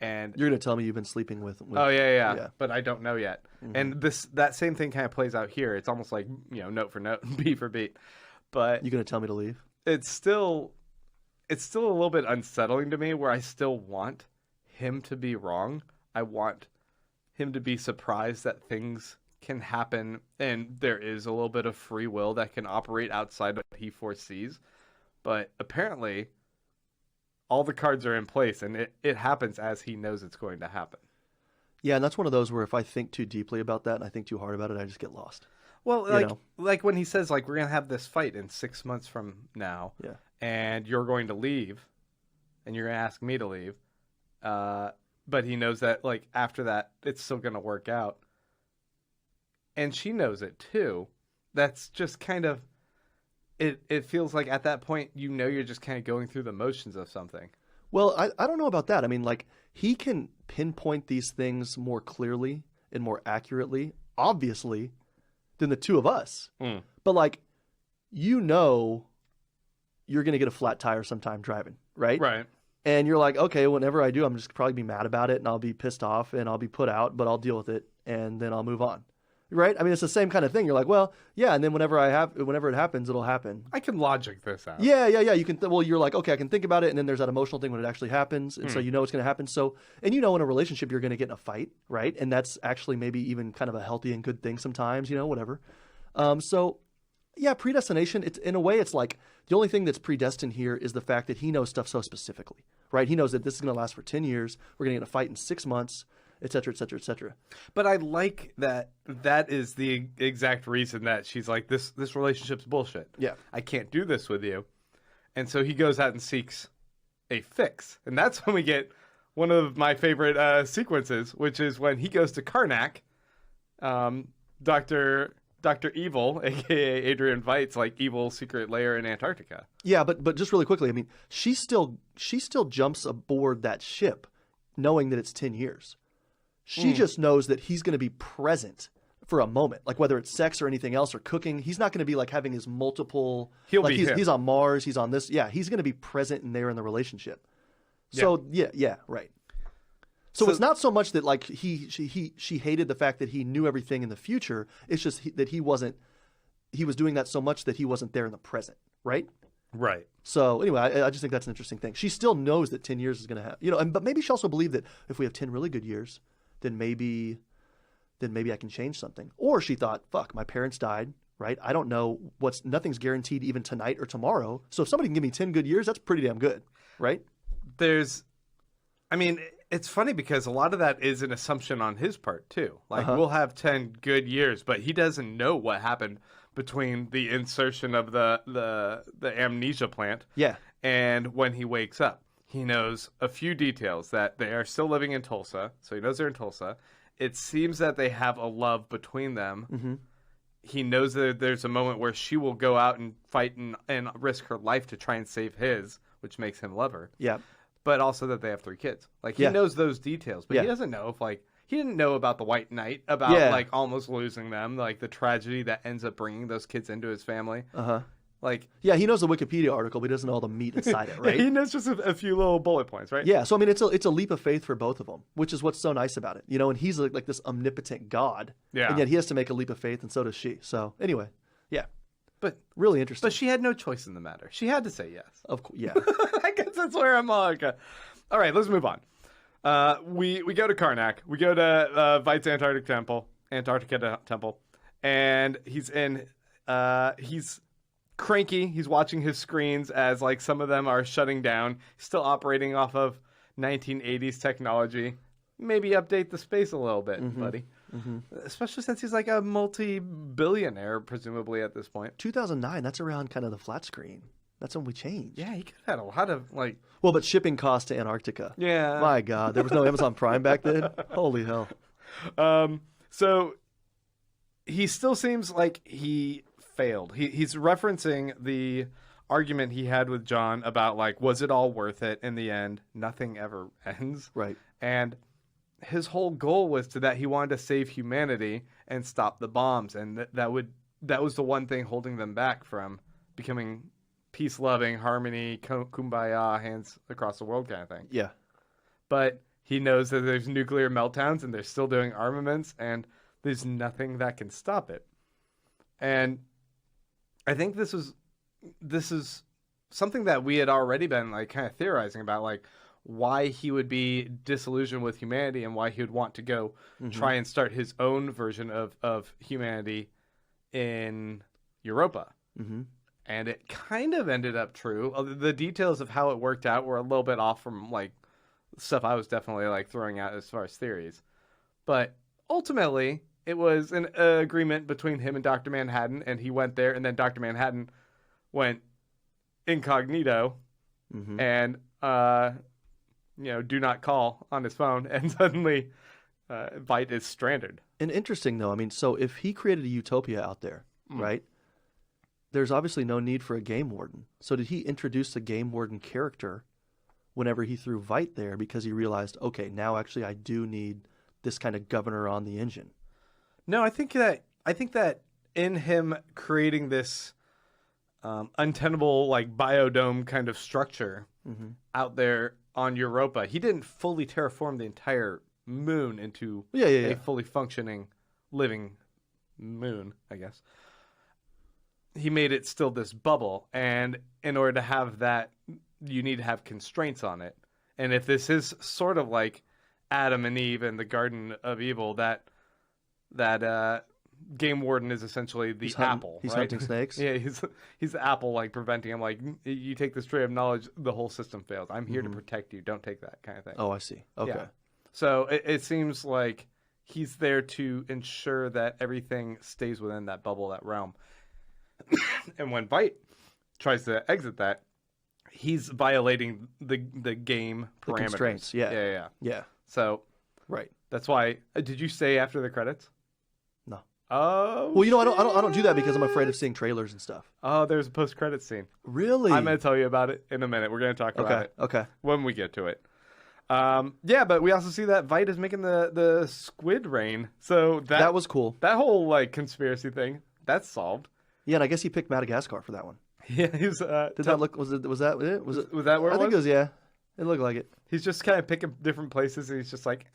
And You're gonna tell me you've been sleeping with oh yeah, yeah. but I don't know yet. And that same thing kind of plays out here. It's almost like, note for note, beat for beat. But You gonna tell me to leave? it's still a little bit unsettling to me, where I still want him to be wrong. I want him to be surprised that things can happen and there is a little bit of free will that can operate outside of what he foresees. But apparently all the cards are in place, and it happens as he knows it's going to happen. Yeah, and that's one of those where if I think too deeply about that and I think too hard about it, I just get lost. Well, like when he says, like, we're going to have this fight in 6 months from now, Yeah. and you're going to leave, and you're going to ask me to leave, but he knows that, like, after that, it's still going to work out. And she knows it, too. That's just kind of... It feels like at that point, you're just kind of going through the motions of something. Well, I don't know about that. I mean, like, he can pinpoint these things more clearly and more accurately, obviously, than the two of us. But, like, you're going to get a flat tire sometime driving, right? Right. And you're like, okay, whenever I do, I'm just probably be mad about it and I'll be pissed off and I'll be put out, but I'll deal with it and then I'll move on. Right? I mean, it's the same kind of thing. You're like, well, yeah, and then whenever it happens, it'll happen. I can logic this out. Yeah. You can. You're like, okay, I can think about it, and then there's that emotional thing when it actually happens, and so it's going to happen. So, and in a relationship, you're going to get in a fight, right? And that's actually maybe even kind of a healthy and good thing sometimes, whatever. So, yeah, predestination. It's in a way, it's like the only thing that's predestined here is the fact that he knows stuff so specifically, right? He knows that this is going to last for 10 years. We're going to get in a fight in 6 months. Et cetera, et cetera, et cetera. But I like that is the exact reason that she's like, this relationship's bullshit. Yeah. I can't do this with you. And so he goes out and seeks a fix. And that's when we get one of my favorite sequences, which is when he goes to Karnak, Dr. Evil, a.k.a. Adrian Veidt's, like, evil secret lair in Antarctica. Yeah, but just really quickly, I mean, she still jumps aboard that ship knowing that it's 10 years. She just knows that he's going to be present for a moment, like whether it's sex or anything else or cooking. He's not going to be like having his multiple. He'll be him. He's on Mars. He's on this. Yeah, he's going to be present and there in the relationship. So yeah, right. So it's not so much that like she hated the fact that he knew everything in the future. It's just that he wasn't. He was doing that so much that he wasn't there in the present, right? Right. So anyway, I just think that's an interesting thing. She still knows that 10 years is going to happen, but maybe she also believed that if we have 10 really good years, then maybe I can change something. Or she thought, fuck, my parents died, right? I don't know nothing's guaranteed even tonight or tomorrow. So if somebody can give me 10 good years, that's pretty damn good, right? It's funny because a lot of that is an assumption on his part too. Like, we'll have 10 good years, but he doesn't know what happened between the insertion of the amnesia plant and when he wakes up. He knows a few details, that they are still living in Tulsa, so he knows they're in Tulsa. It seems that they have a love between them. Mm-hmm. He knows that there's a moment where she will go out and fight and risk her life to try and save his, which makes him love her. Yeah. But also that they have 3 kids. Like, he knows those details, but he doesn't know if, like, he didn't know about the White Knight, about, like, almost losing them, like, the tragedy that ends up bringing those kids into his family. Uh-huh. Like, yeah, he knows the Wikipedia article, but he doesn't know all the meat inside it, right? He knows just a few little bullet points, right? Yeah, so I mean, it's a leap of faith for both of them, which is what's so nice about it, and he's like this omnipotent God, and yet he has to make a leap of faith, and so does she. So anyway, yeah, but really interesting. But she had no choice in the matter. She had to say yes. Of course, yeah. I guess that's where I'm like, all right, let's move on. We go to Karnak. We go to Veidt's Antarctica temple, and he's cranky. He's watching his screens as, like, some of them are shutting down. He's still operating off of 1980s technology. Maybe update the space a little bit, buddy. Mm-hmm. Especially since he's like a multi-billionaire, presumably, at this point. 2009, that's around kind of the flat screen. That's when we changed. Yeah, he could have had a lot of, like... Well, but shipping costs to Antarctica. Yeah. My God, there was no Amazon Prime back then? Holy hell. So he still seems like he failed. He's referencing the argument he had with John about, like, was it all worth it in the end? Nothing ever ends. Right. And his whole goal was that he wanted to save humanity and stop the bombs, and that was the one thing holding them back from becoming peace-loving, harmony, kumbaya, hands across the world kind of thing. Yeah. But he knows that there's nuclear meltdowns and they're still doing armaments, and there's nothing that can stop it. And I think this is something that we had already been like kind of theorizing about, like why he would be disillusioned with humanity and why he would want to go try and start his own version of humanity in Europa. And it kind of ended up true. The details of how it worked out were a little bit off from like stuff I was definitely like throwing out as far as theories. But ultimately, it was an agreement between him and Dr. Manhattan, and he went there, and then Dr. Manhattan went incognito and do not call on his phone, and suddenly Veidt is stranded. And interesting, though. I mean, so if he created a utopia out there, right, there's obviously no need for a game warden. So did he introduce a game warden character whenever he threw Veidt there because he realized, okay, now actually I do need this kind of governor on the engine? No, I think that in him creating this untenable like biodome kind of structure out there on Europa, he didn't fully terraform the entire moon into a fully functioning living moon, I guess. He made it still this bubble, and in order to have that, you need to have constraints on it. And if this is sort of like Adam and Eve in the Garden of Evil, that game warden is essentially the apple. He's right? hunting snakes. Yeah, he's the apple, like preventing him. Like, you take this tree of knowledge, the whole system fails. I'm here to protect you. Don't take that kind of thing. Oh, I see. Okay. Yeah. So it seems like he's there to ensure that everything stays within that bubble, that realm. And when Veidt tries to exit that, he's violating the game parameters. The constraints. Yeah. So right. That's why. Did you say after the credits? No. Oh. Well, I don't do that because I'm afraid of seeing trailers and stuff. Oh, there's a post-credits scene. Really? I'm going to tell you about it in a minute. We're going to talk about it. Okay. When we get to it. But we also see that Veidt is making the squid rain. So that was cool. That whole like conspiracy thing, that's solved. Yeah, and I guess he picked Madagascar for that one. Yeah, he's. Did that look? Was that it? Was that where it was? I think it was. Yeah, it looked like it. He's just kind of picking different places, and he's just like,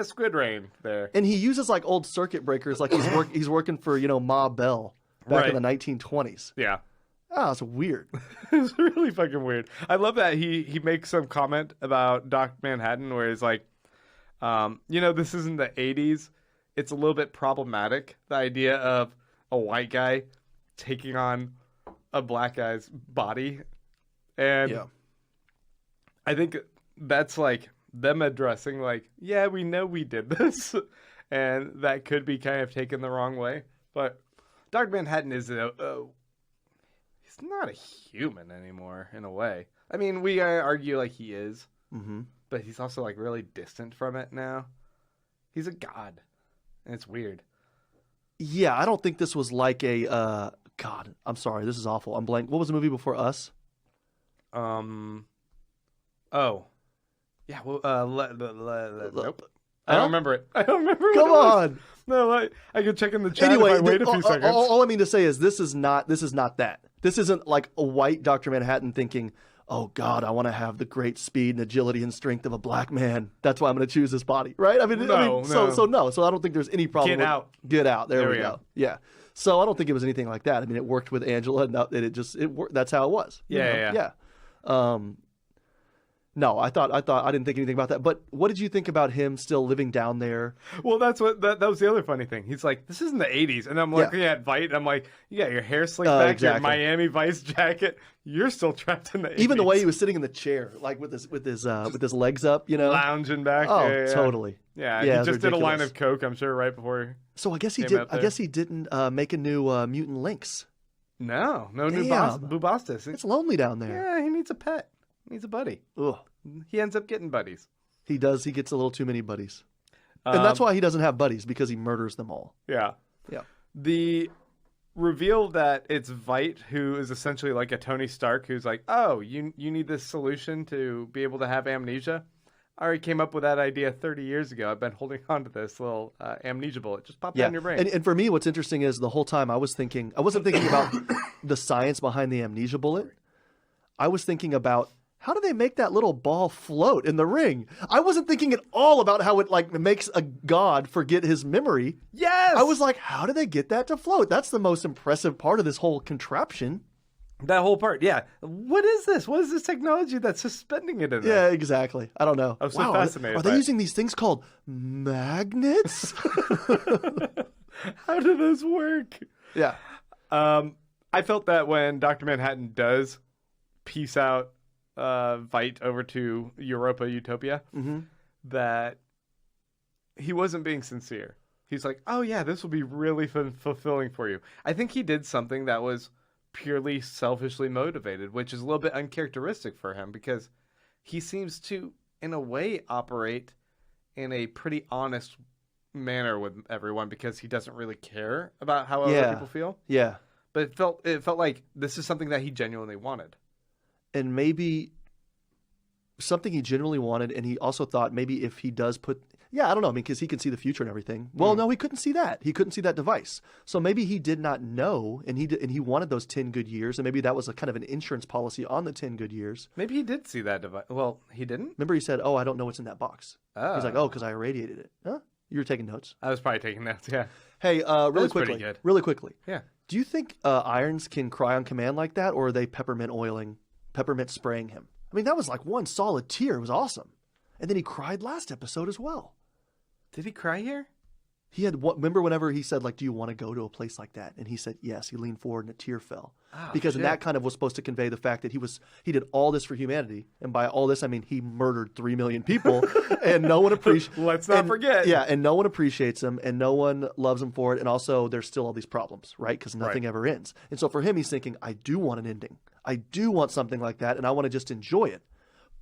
squid rain there. And he uses like old circuit breakers, like he's working for Ma Bell back in the 1920s. Yeah. Oh, it's weird. It's really fucking weird. I love that he makes some comment about Doc Manhattan where he's like, this isn't the 80s. It's a little bit problematic, the idea of a white guy taking on a black guy's body. And I think that's like them addressing like, yeah, we know we did this. And that could be kind of taken the wrong way. But Dr. Manhattan is he's not a human anymore in a way. I mean, we argue like he is, but he's also like really distant from it now. He's a god, and it's weird. Yeah, I don't think this was like a God. I'm sorry, this is awful. I'm blank. What was the movie before Us? Oh, yeah. Well, nope. I don't remember it. I don't remember. Come on. No, I could check in the chat anyway, if I wait a few seconds. All I mean to say is this is not that. This isn't like a white Dr. Manhattan thinking, oh God, I want to have the great speed and agility and strength of a black man. That's why I'm going to choose this body, right? No. So I don't think there's any problem. Get out. There we go. Yeah. So I don't think it was anything like that. I mean, it worked with Angela, and it worked. That's how it was. Yeah. No, I didn't think anything about that. But what did you think about him still living down there? Well, that was the other funny thing. He's like, this isn't the 80s. And I'm looking at Veidt, and I'm like, you got your hair slicked back, exactly. your Miami Vice jacket. You're still trapped in the 80s. Even the way he was sitting in the chair, like with his legs up, lounging back. Oh, yeah. Totally. Yeah, he just did a line of coke, I'm sure, right before. So I guess he did. I guess he didn't make a new Mutant Lynx. No new Bubastis. It's lonely down there. Yeah, he needs a pet. He needs a buddy. Ugh. He ends up getting buddies. He does. He gets a little too many buddies. And that's why he doesn't have buddies, because he murders them all. Yeah. The reveal that it's Veidt, who is essentially like a Tony Stark, who's like, oh, you need this solution to be able to have amnesia? I already came up with that idea 30 years ago. I've been holding on to this little amnesia bullet. Just pop that in your brain. And for me, what's interesting is the whole time I wasn't thinking about the science behind the amnesia bullet. I was thinking about how do they make that little ball float in the ring? I wasn't thinking at all about how it like makes a god forget his memory. Yes! I was like, how do they get that to float? That's the most impressive part of this whole contraption. That whole part, yeah. What is this? What is this technology that's suspending it in there? Yeah, exactly. I don't know. I'm so fascinated Are by they it. using these things called magnets? How do those work? Yeah. I felt that when Dr. Manhattan does peace out Veidt over to Europa Utopia, that he wasn't being sincere. He's like, oh yeah, this will be really fulfilling for you. I think he did something that was purely selfishly motivated, which is a little bit uncharacteristic for him because he seems to, in a way, operate in a pretty honest manner with everyone because he doesn't really care about how other people feel. Yeah. But it felt like this is something that he genuinely wanted. And maybe something he genuinely wanted, and he also thought maybe if he does put... Yeah, I don't know. I mean, because he can see the future and everything. Well, no, he couldn't see that. He couldn't see that device. So maybe he did not know, and he wanted those 10 good years, and maybe that was a kind of an insurance policy on the 10 good years. Maybe he did see that device. Well, he didn't? Remember he said, oh, I don't know what's in that box. Oh. He's like, oh, because I irradiated it. Huh? You were taking notes. I was probably taking notes, yeah. Hey, really pretty good. quickly. Yeah. Do you think irons can cry on command like that, or are they peppermint spraying him? I mean, that was like one solid tear. It was awesome. And then he cried last episode as well. Did he cry here? He had remember whenever he said like, "Do you want to go to a place like that?" And he said yes. He leaned forward and a tear fell because that kind of was supposed to convey the fact that he did all this for humanity, and by all this I mean he murdered 3 million people, and no one appreciates. Let's not forget. Yeah, and no one appreciates him, and no one loves him for it, and also there's still all these problems, right? Because nothing ever ends. And so for him, he's thinking, I do want an ending. I do want something like that, and I want to just enjoy it.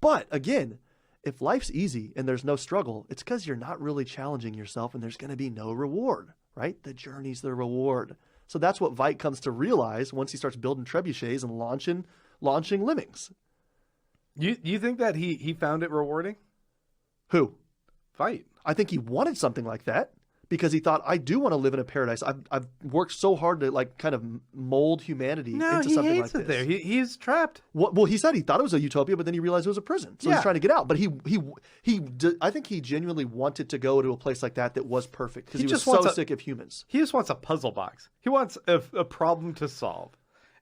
But again, if life's easy and there's no struggle, it's because you're not really challenging yourself and there's going to be no reward, right? The journey's the reward. So that's what Veidt comes to realize once he starts building trebuchets and launching lemmings. You think that he found it rewarding? Who? Veidt. I think he wanted something like that because he thought, I do want to live in a paradise. I've worked so hard to like kind of mold humanity into something like this. No, he hates it there. He's trapped. Well, he said he thought it was a utopia, but then he realized it was a prison. So he's trying to get out. But I think he genuinely wanted to go to a place like that was perfect because he was so sick of humans. He just wants a puzzle box. He wants a problem to solve.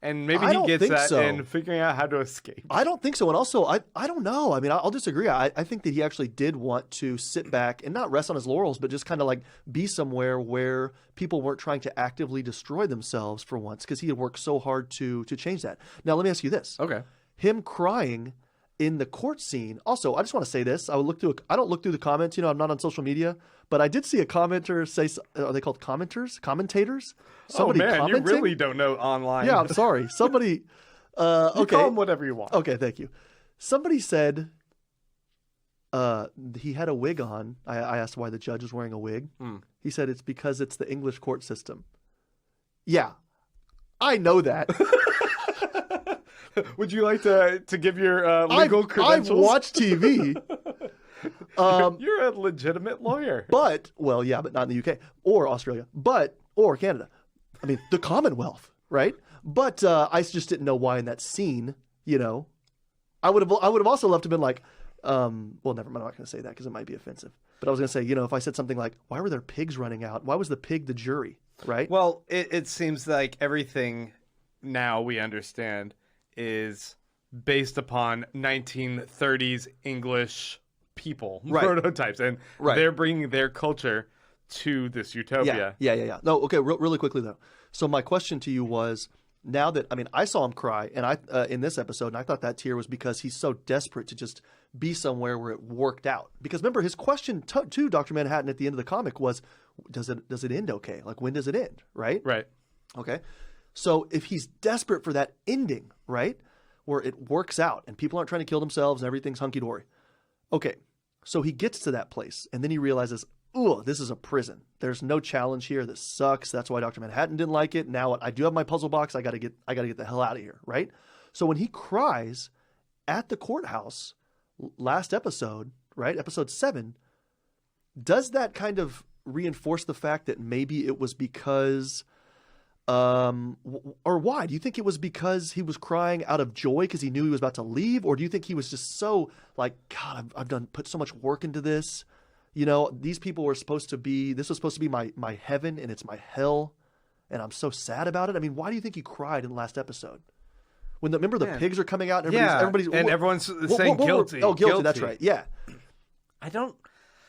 And maybe he gets that in figuring out how to escape. I don't think so. And also, I don't know. I mean, I'll disagree. I think that he actually did want to sit back and not rest on his laurels, but just kind of like be somewhere where people weren't trying to actively destroy themselves for once because he had worked so hard to change that. Now, let me ask you this. Okay. Him crying in the court scene. Also, I just want to say this. I don't look through the comments. You know, I'm not on social media, but I did see a commenter say, are they called commenters? Commentators? Somebody commenting? You really don't know online. Yeah, I'm sorry. Somebody, okay. You call them whatever you want. Okay, thank you. Somebody said he had a wig on. I asked why the judge was wearing a wig. He said it's because it's the English court system. Yeah, I know that. Would you like to give your legal credentials? I've watched TV. You're a legitimate lawyer. But not in the UK or Australia, or Canada. I mean, the Commonwealth, right? But I just didn't know why in that scene, you know. I would have also loved to have been like, well, never mind. I'm not going to say that because it might be offensive. But I was going to say, you know, if I said something like, why were there pigs running out? Why was the pig the jury, right? Well, it seems like everything now we understand is based upon 1930s English people prototypes, and they're bringing their culture to this utopia. Yeah. No, okay, really quickly though. So my question to you was, now that, I mean, I saw him cry and in this episode, and I thought that tear was because he's so desperate to just be somewhere where it worked out. Because remember, his question to Dr. Manhattan at the end of the comic was, does it end okay? Like, when does it end, right? Right. Okay. So if he's desperate for that ending, right, where it works out and people aren't trying to kill themselves and everything's hunky-dory. Okay, so he gets to that place and then he realizes, ooh, this is a prison. There's no challenge here. This sucks. That's why Dr. Manhattan didn't like it. Now I do have my puzzle box. I got to get the hell out of here, right? So when he cries at the courthouse last episode, right, episode 7, does that kind of reinforce the fact that maybe it was because Or why? Do you think it was because he was crying out of joy because he knew he was about to leave? Or do you think he was just so like, God, I've put so much work into this. You know, these people were supposed to be, this was supposed to be my heaven and it's my hell. And I'm so sad about it. I mean, why do you think he cried in the last episode? When remember the pigs are coming out and everybody's saying guilty. Oh, guilty. That's right. Yeah. I don't.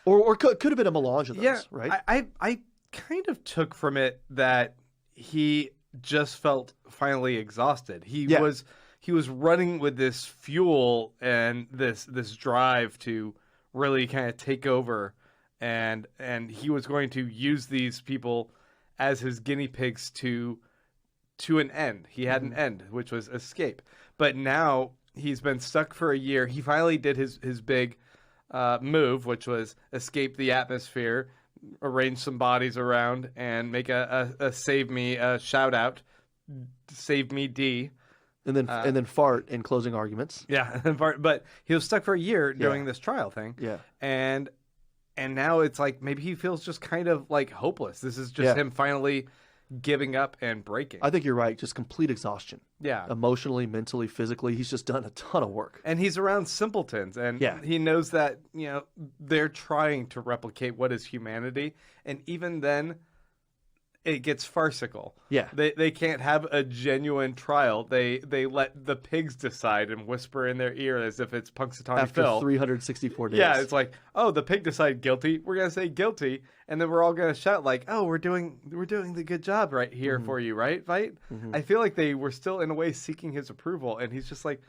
Or could have been a melange of those, right? I kind of took from it that he just felt finally exhausted. He was running with this fuel and this drive to really kind of take over, and he was going to use these people as his guinea pigs to an end. He had an end, which was escape. But now he's been stuck for a year. He finally did his big move, which was escape the atmosphere, arrange some bodies around, and make a save me shout out, save me D, and then fart in closing arguments. Yeah, but he was stuck for a year doing this trial thing. Yeah, and now it's like maybe he feels just kind of like hopeless. This is just him finally giving up and breaking. I think you're right. Just complete exhaustion. Yeah. Emotionally, mentally, physically. He's just done a ton of work. And he's around simpletons. And he knows that, they're trying to replicate what is humanity. And even then, it gets farcical. Yeah. They can't have a genuine trial. They let the pigs decide and whisper in their ear as if it's Punxsutawney Phil. After 364 days. Yeah, it's like, oh, the pig decided guilty. We're gonna say guilty, and then we're all gonna shout like, oh, we're doing the good job right here for you, right, Veidt? I feel like they were still in a way seeking his approval, and he's just like,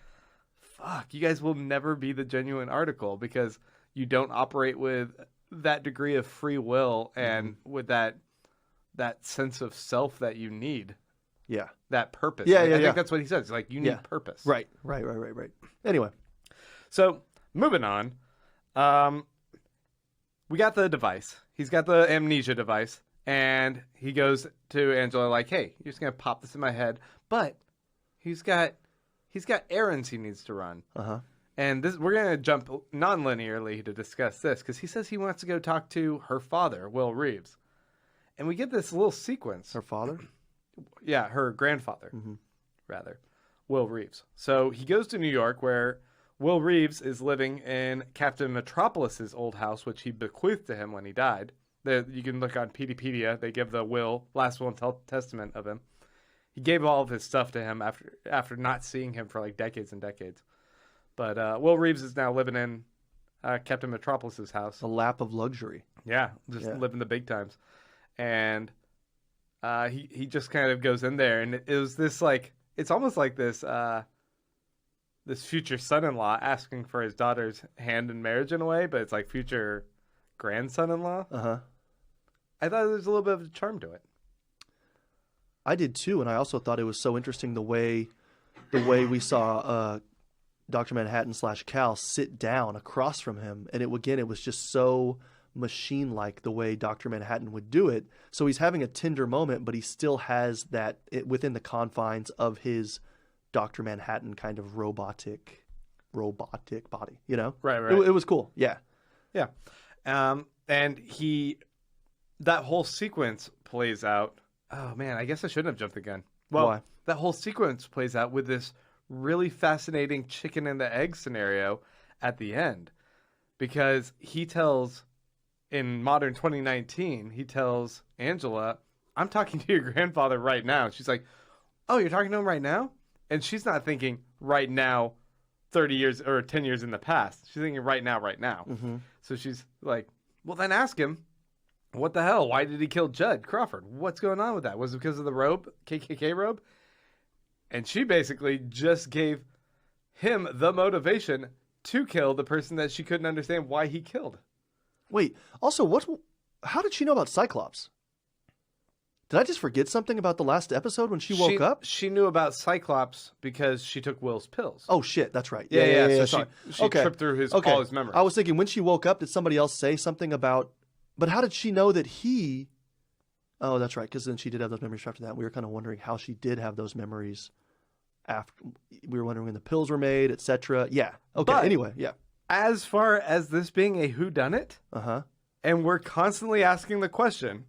fuck, you guys will never be the genuine article because you don't operate with that degree of free will and with that sense of self that you need. Yeah. That purpose. I think that's what he says. Like, you need purpose. Right. Anyway. So, moving on. We got the device. He's got the amnesia device. And he goes to Angela like, hey, you're just going to pop this in my head. But he's got errands he needs to run. Uh-huh. And we're going to jump non-linearly to discuss this because he says he wants to go talk to her father, Will Reeves. And we get this little sequence. Her father? Yeah, her grandfather, rather, Will Reeves. So he goes to New York where Will Reeves is living in Captain Metropolis's old house, which he bequeathed to him when he died. You can look on Peteypedia. They give the last will and testament of him. He gave all of his stuff to him after not seeing him for like decades and decades. But Will Reeves is now living in Captain Metropolis's house. A lap of luxury. Yeah, living the big times. And he just kind of goes in there, and it was this like, it's almost like this this future son-in-law asking for his daughter's hand in marriage in a way, but it's like future grandson-in-law. I thought there was a little bit of a charm to it. I did too, and I also thought it was so interesting the way we saw Dr. Manhattan / Cal sit down across from him, and it was just so machine-like the way Dr. Manhattan would do it. So he's having a tender moment, but he still has that within the confines of his Dr. Manhattan kind of robotic body, Right. It was cool. Yeah. And that whole sequence plays out. Oh man, I guess I shouldn't have jumped the gun. Well, why? That whole sequence plays out with this really fascinating chicken and the egg scenario at the end, because he tells, in modern 2019, he tells Angela, I'm talking to your grandfather right now. She's like, oh, you're talking to him right now? And she's not thinking right now 30 years or 10 years in the past. She's thinking right now. So she's like, well, then ask him, what the hell? Why did he kill Judd Crawford? What's going on with that? Was it because of the robe, KKK robe? And she basically just gave him the motivation to kill the person that she couldn't understand why he killed. Wait, also, how did she know about Cyclops? Did I just forget something about the last episode when she woke up? She knew about Cyclops because she took Will's pills. Oh, shit, that's right. Yeah. So she tripped through all his memories. I was thinking, when she woke up, did somebody else say something about... But how did she know that he... Oh, that's right, because then she did have those memories after that. We were kind of wondering how she did have those memories after... We were wondering when the pills were made, etc. Yeah. Okay, but anyway, yeah. As far as this being a whodunit, and we're constantly asking the question,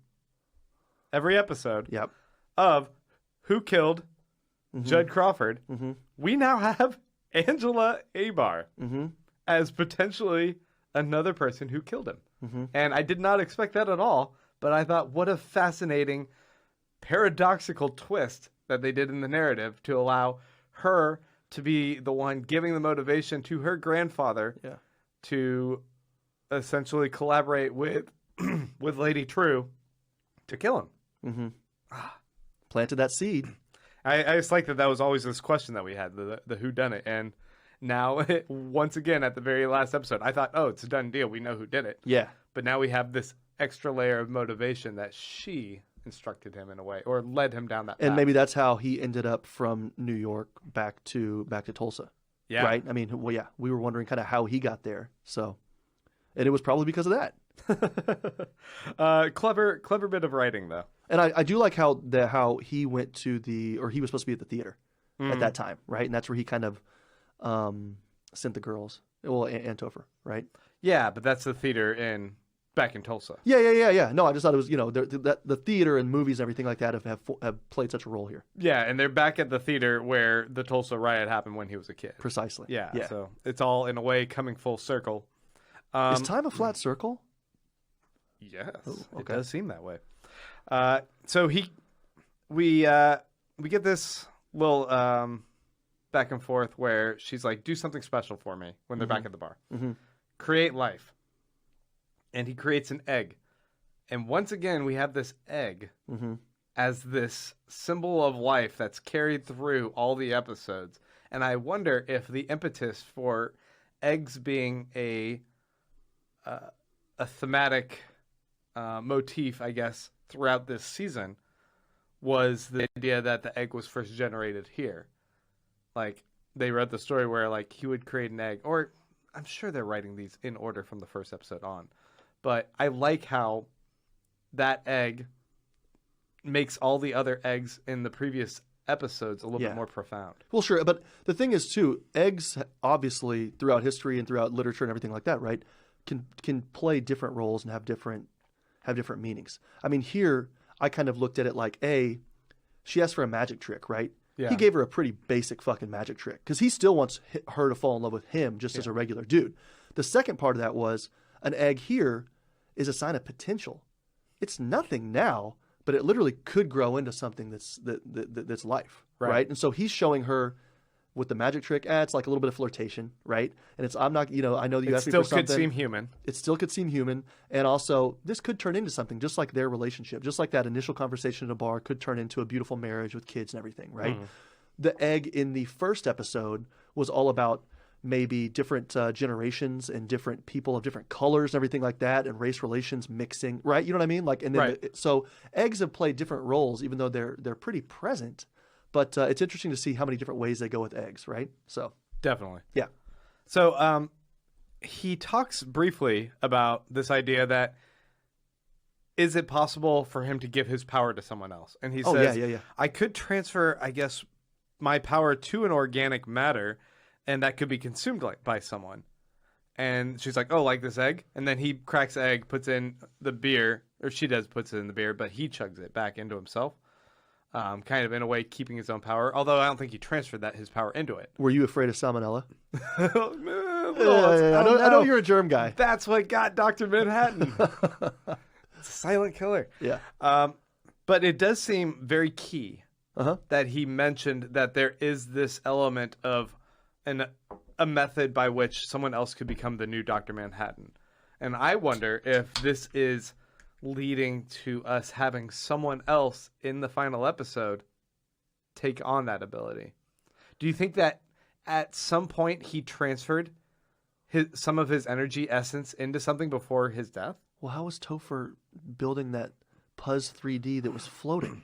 every episode, Yep. of who killed Judd Crawford, we now have Angela Abar as potentially another person who killed him. And I did not expect that at all, but I thought, what a fascinating, paradoxical twist that they did in the narrative to allow her to be the one giving the motivation to her grandfather to essentially collaborate with with Lady True to kill him. Planted that seed. I just like that was always this question that we had, the whodunit. And now, once again, at the very last episode, I thought, oh, it's a done deal. We know who did it. Yeah. But now we have this extra layer of motivation that she instructed him in a way, or led him down that path. And maybe that's how he ended up from New York back to Tulsa. Yeah. Right? I mean, well, yeah, we were wondering kind of how he got there. So, and it was probably because of that. Clever bit of writing, though. And I do like how he went to he was supposed to be at the theater at that time, right? And that's where he kind of sent the girls, well, and Topher, right? Yeah, but that's the theater back in Tulsa. Yeah. No, I just thought it was, the theater and movies and everything like that have played such a role here. Yeah, and they're back at the theater where the Tulsa riot happened when he was a kid. Precisely. Yeah. So it's all, in a way, coming full circle. Is time a flat circle? Yes, okay. It does seem that way. So we get this little back and forth where she's like, do something special for me when they're back at the bar. Create life. And he creates an egg. And once again, we have this egg as this symbol of life that's carried through all the episodes. And I wonder if the impetus for eggs being a thematic motif, I guess, throughout this season was the idea that the egg was first generated here. Like, they read the story where, like, he would create an egg, or I'm sure they're writing these in order from the first episode on. But I like how that egg makes all the other eggs in the previous episodes a little bit more profound. Well, sure. But the thing is, too, eggs, obviously, throughout history and throughout literature and everything like that, right, can play different roles and have different meanings. I mean, here, I kind of looked at it like, she asked for a magic trick, right? Yeah. He gave her a pretty basic fucking magic trick because he still wants her to fall in love with him just as a regular dude. The second part of that was an egg here is a sign of potential. It's nothing now, but it literally could grow into something that's life, right? And so he's showing her with the magic trick. It's like a little bit of flirtation, right? And it's, I'm not, I know that you asked me for something. It still could seem human. It still could seem human. And also, this could turn into something just like their relationship, just like that initial conversation at a bar could turn into a beautiful marriage with kids and everything, right? The egg in the first episode was all about maybe different generations and different people of different colors and everything like that, and race relations mixing, right? You know what I mean? Like, and then so eggs have played different roles, even though they're pretty present. But it's interesting to see how many different ways they go with eggs, right? So definitely, yeah. So he talks briefly about this idea that is it possible for him to give his power to someone else? And he says, I could transfer, I guess, my power to an organic matter, and that could be consumed by someone. And she's like, oh, like this egg? And then he cracks the egg, puts in the beer, or she puts it in the beer, but he chugs it back into himself. Kind of in a way keeping his own power, although I don't think he transferred his power into it. Were you afraid of salmonella? I know you're a germ guy. That's what got Dr. Manhattan. It's a silent killer. Yeah. But it does seem very key that he mentioned that there is this element of a method by which someone else could become the new Dr. Manhattan. And I wonder if this is leading to us having someone else in the final episode take on that ability. Do you think that at some point he transferred some of his energy essence into something before his death? Well, how was Topher building that Puzz 3D that was floating?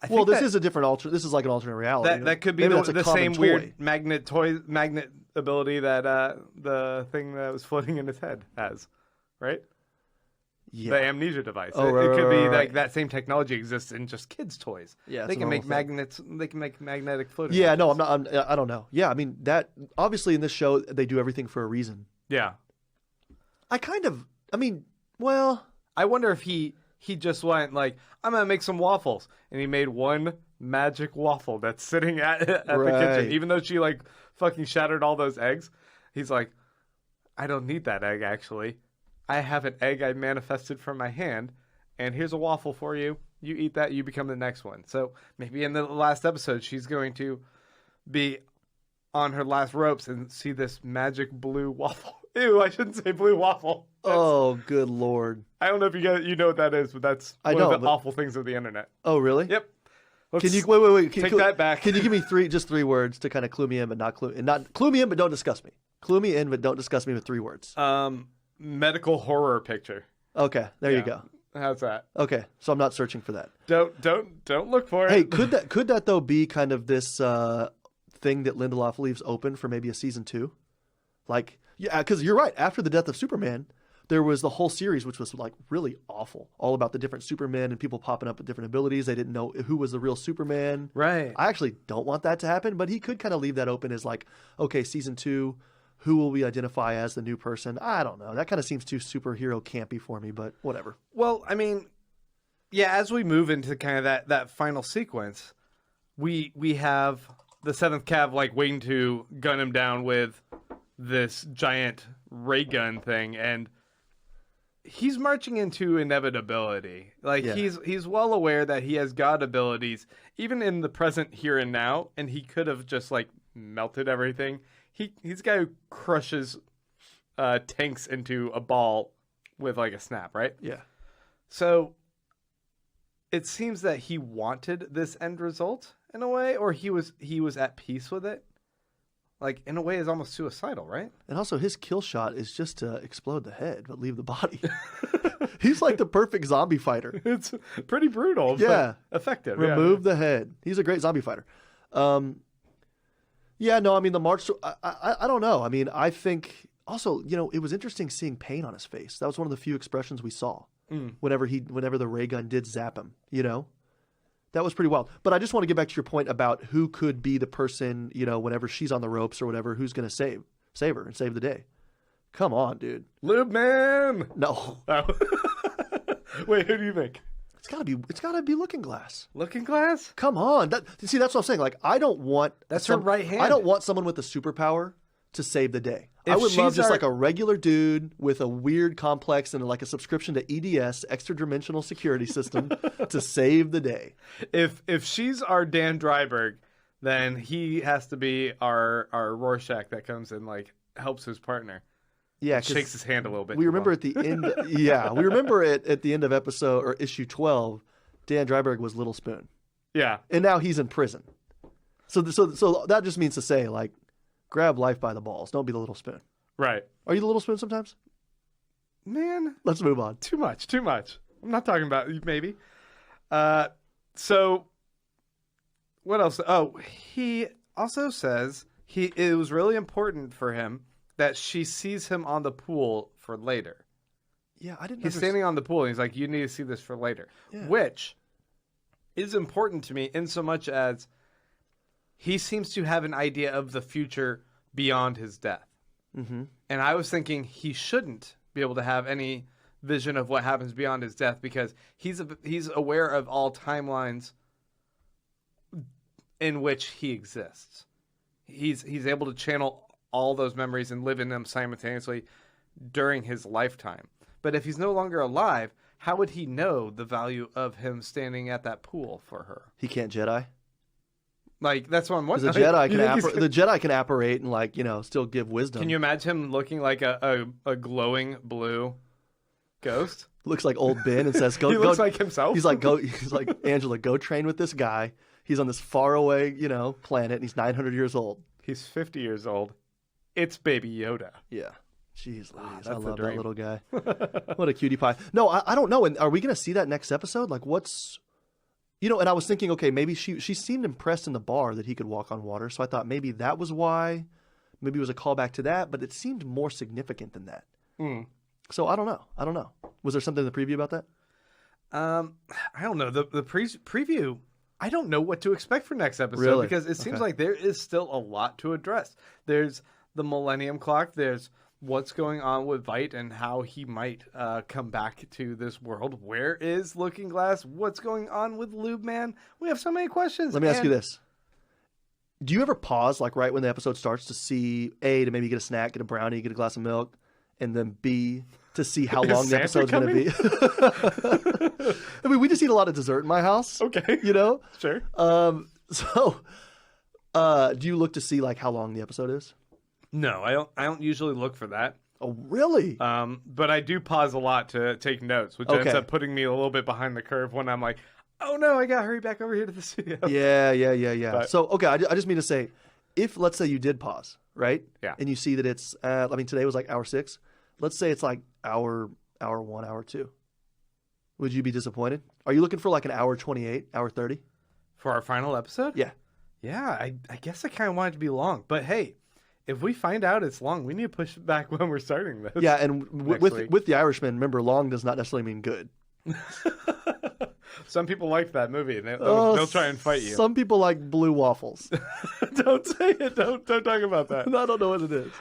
This is a different this is like an alternate reality. That could be the same toy. Weird magnet ability that the thing that was floating in his head has, right? Yeah. The amnesia device. It could be like that same technology exists in just kids' toys. Yeah, they can make magnets. They can make magnetic floating. Yeah, no, I don't know. Yeah, I mean that obviously in this show they do everything for a reason. Yeah. I wonder if he he just went like, I'm gonna make some waffles, and he made one magic waffle that's sitting at the kitchen, even though she like fucking shattered all those eggs. He's like, I don't need that egg actually. I have an egg I manifested from my hand, and here's a waffle for you. You eat that, you become the next one. So maybe in the last episode, she's going to be on her last ropes and see this magic blue waffle. Ew, I shouldn't say blue waffle. Oh, good Lord. I don't know if you know what that is, but that's one of the awful things of the internet. Oh, really? Yep. Can you wait? Take that back. Can you give me just three words to kind of clue me in, but not clue me in, but don't discuss me. Clue me in, but don't discuss me with 3 words. Medical horror picture. Okay, there you go. How's that? Okay, so I'm not searching for that. Don't look for it. Hey, could that though be kind of this thing that Lindelof leaves open for maybe a season 2? Like, yeah, because you're right. After the death of Superman, there was the whole series, which was like really awful, all about the different Supermen and people popping up with different abilities. They didn't know who was the real Superman. Right. I actually don't want that to happen, but he could kind of leave that open as like, okay, season 2. Who will we identify as the new person? I don't know. That kind of seems too superhero campy for me, but whatever. Well, I mean, yeah, as we move into kind of that final sequence, we have the 7th Cav like waiting to gun him down with this giant ray gun thing, and he's marching into inevitability. Like, Yeah. he's well aware that he has god abilities, even in the present here and now, and he could have just like melted everything. He's a guy who crushes tanks into a ball with like a snap, right? Yeah. So it seems that he wanted this end result in a way, or he was at peace with it. Like, in a way, is almost suicidal, right? And also, his kill shot is just to explode the head, but leave the body. He's like the perfect zombie fighter. It's pretty brutal, Yeah. but effective. Remove the head. He's a great zombie fighter. Yeah, no, I mean, the march, I don't know. I mean, I think also, it was interesting seeing pain on his face. That was one of the few expressions we saw whenever the ray gun did zap him, That was pretty wild. But I just want to get back to your point about who could be the person, whenever she's on the ropes or whatever, who's going to save her and save the day. Come on, dude. Lube man. No. Oh. Wait, who do you think? It's gotta be Looking Glass. Looking Glass? Come on. That's what I'm saying. Like, I don't want her right hand. I don't want someone with a superpower to save the day. If I would love just our- like a regular dude with a weird complex and like a subscription to EDS, extra dimensional security system, to save the day. If she's our Dan Dryberg, then he has to be our Rorschach that comes and like helps his partner. Yeah, shakes his hand a little bit. We remember at the end. Yeah, we remember at the end of episode or issue 12, Dan Dryberg was Little Spoon. Yeah, and now he's in prison. So that just means to say, like, grab life by the balls. Don't be the Little Spoon. Right. Are you the Little Spoon sometimes? Man, let's move on. Too much. I'm not talking about maybe. So what else? Oh, he also says it was really important for him that she sees him on the pool for later. Yeah, I didn't. He's standing on the pool, and he's like, "You need to see this for later," which is important to me in so much as he seems to have an idea of the future beyond his death. Mm-hmm. And I was thinking he shouldn't be able to have any vision of what happens beyond his death because he's aware of all timelines in which he exists. He's able to channel all those memories and live in them simultaneously during his lifetime. But if he's no longer alive, how would he know the value of him standing at that pool for her? He can't Jedi. Like, that's what I'm wondering. The Jedi can apparate and, like, still give wisdom. Can you imagine him looking like a glowing blue ghost? Looks like old Ben and says, "Go." He looks like himself. He's like, "Go." He's like, "Angela, go train with this guy. He's on this faraway, planet, and he's 900 years old. He's 50 years old. It's Baby Yoda." Yeah. Jeez Louise, I that's love the that dream. little guy. What a cutie pie. No, I don't know. And are we going to see that next episode? Like, what's... and I was thinking, okay, maybe she seemed impressed in the bar that he could walk on water. So I thought maybe that was why. Maybe it was a callback to that. But it seemed more significant than that. So I don't know. Was there something in the preview about that? I don't know. The preview, I don't know what to expect for next episode. Really? Because it seems like there is still a lot to address. There's the Millennium Clock. There's what's going on with Veidt and how he might come back to this world. Where is Looking Glass? What's going on with Lube Man? We have so many questions. Let me ask you this. Do you ever pause, like right when the episode starts, to see, A, to maybe get a snack, get a brownie, get a glass of milk, and then B, to see how long the episode's going to be? I mean, we just eat a lot of dessert in my house. Okay. You know? Sure. So, do you look to see like how long the episode is? No, I don't usually look for that. Oh, really? But I do pause a lot to take notes, which ends up putting me a little bit behind the curve when I'm like, oh no, I gotta hurry back over here to the studio. Yeah. But, so, okay, I just mean to say, if let's say you did pause, right? Yeah. And you see that it's, I mean, today was like hour 6. Let's say it's like hour 1, hour 2. Would you be disappointed? Are you looking for like an hour 28, hour 30? for our final episode? Yeah. Yeah, I guess I kind of want it to be long. But hey, if we find out it's long, we need to push it back when we're starting this. Yeah, and next week. with The Irishman, remember, long does not necessarily mean good. Some people like that movie, and they'll try and fight you. Some people like blue waffles. Don't say it. Don't talk about that. I don't know what it is.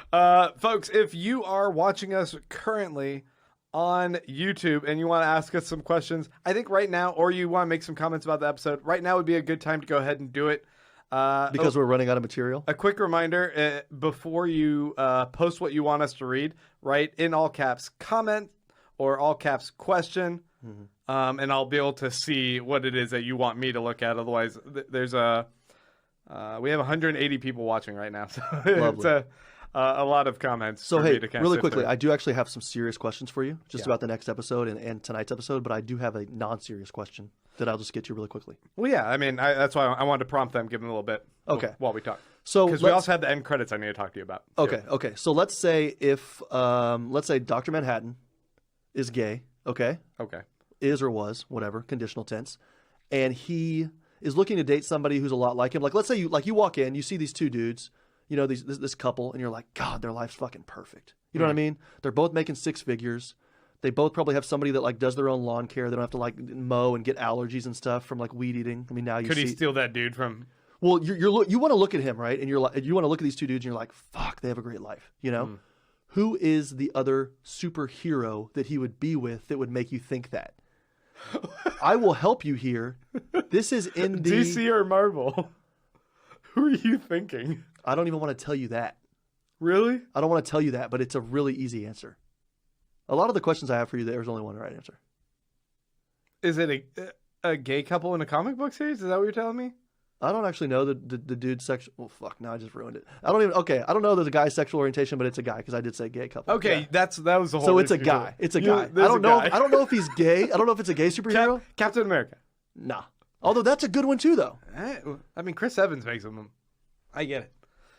Folks, if you are watching us currently on YouTube and you want to ask us some questions, I think right now, or you want to make some comments about the episode, right now would be a good time to go ahead and do it. Because we're running out of material. A quick reminder, before you post what you want us to read, write in all caps comment or all caps question, and I'll be able to see what it is that you want me to look at. Otherwise, there's we have 180 people watching right now, so it's a lot of comments. So for hey, me to kind of really sift quickly, through. I do actually have some serious questions for you, just about the next episode and tonight's episode, but I do have a non-serious question that I'll just get to really quickly. Well, yeah, I mean, that's why I wanted to prompt them, give them a little bit while we talk. So because we also have the end credits I need to talk to you about. Okay. So let's say if let's say Dr. Manhattan is gay, okay, is or was, whatever, conditional tense, and he is looking to date somebody who's a lot like him. Like, let's say you walk in, you see these two dudes, you know, this couple, and you're like, God, their life's fucking perfect. You know what I mean? They're both making 6 figures. They both probably have somebody that like does their own lawn care. They don't have to like mow and get allergies and stuff from like weed eating. I mean, now Could he steal that dude from? Well, you want to look at him, right? And you want to look at these two dudes, and you're like, fuck, they have a great life. You know, who is the other superhero that he would be with that would make you think that? I will help you here. This is in the DC or Marvel. Who are you thinking? I don't even want to tell you that. Really? I don't want to tell you that, but it's a really easy answer. A lot of the questions I have for you, there's only one right answer. Is it a gay couple in a comic book series? Is that what you're telling me? I don't actually know the dude's sexual. Well, fuck, now I just ruined it. I don't know there's a guy's sexual orientation, but it's a guy because I did say gay couple. Okay, yeah. that was the whole. So it's a guy. It's a guy. I don't know. I don't know if he's gay. I don't know if it's a gay superhero. Captain America. Nah. Although that's a good one too, though. I mean, Chris Evans makes them. I get it.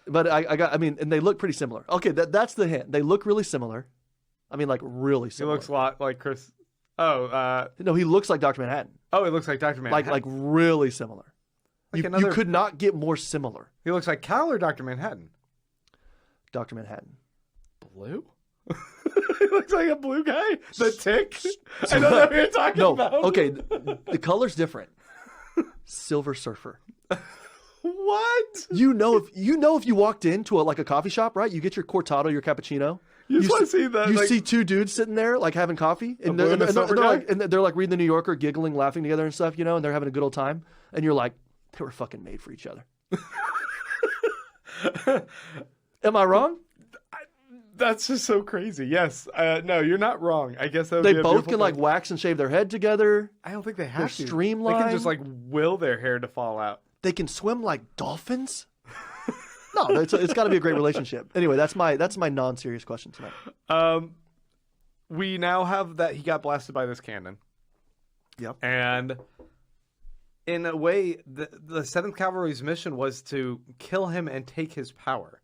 But I mean, and they look pretty similar. Okay, that's the hint. They look really similar. I mean, like really similar. He looks a lot like Chris. Oh, no, he looks like Dr. Manhattan. Oh, he looks like Dr. Manhattan. Like really similar. Like you could not get more similar. He looks like Cal or Dr. Manhattan? Dr. Manhattan. Blue? He looks like a blue guy? The Tick? I don't know what you're talking about. Okay, the color's different. Silver Surfer. What? You know if you walked into a coffee shop, right? You get your cortado, your cappuccino. You just want to see that. You see two dudes sitting there like having coffee, and they're like reading the New Yorker, giggling, laughing together and stuff, you know, and they're having a good old time. And you're like, they were fucking made for each other. Am I wrong? That's just so crazy. Yes. No, you're not wrong. I guess that would they be a both can thing. like wax and shave their head together. I don't think they have They're to. streamlined. They can just like will their hair to fall out. They can swim like dolphins. No, it's got to be a great relationship. Anyway, that's my non-serious question tonight. We now have that he got blasted by this cannon. Yep. And in a way, the 7th Cavalry's mission was to kill him and take his power.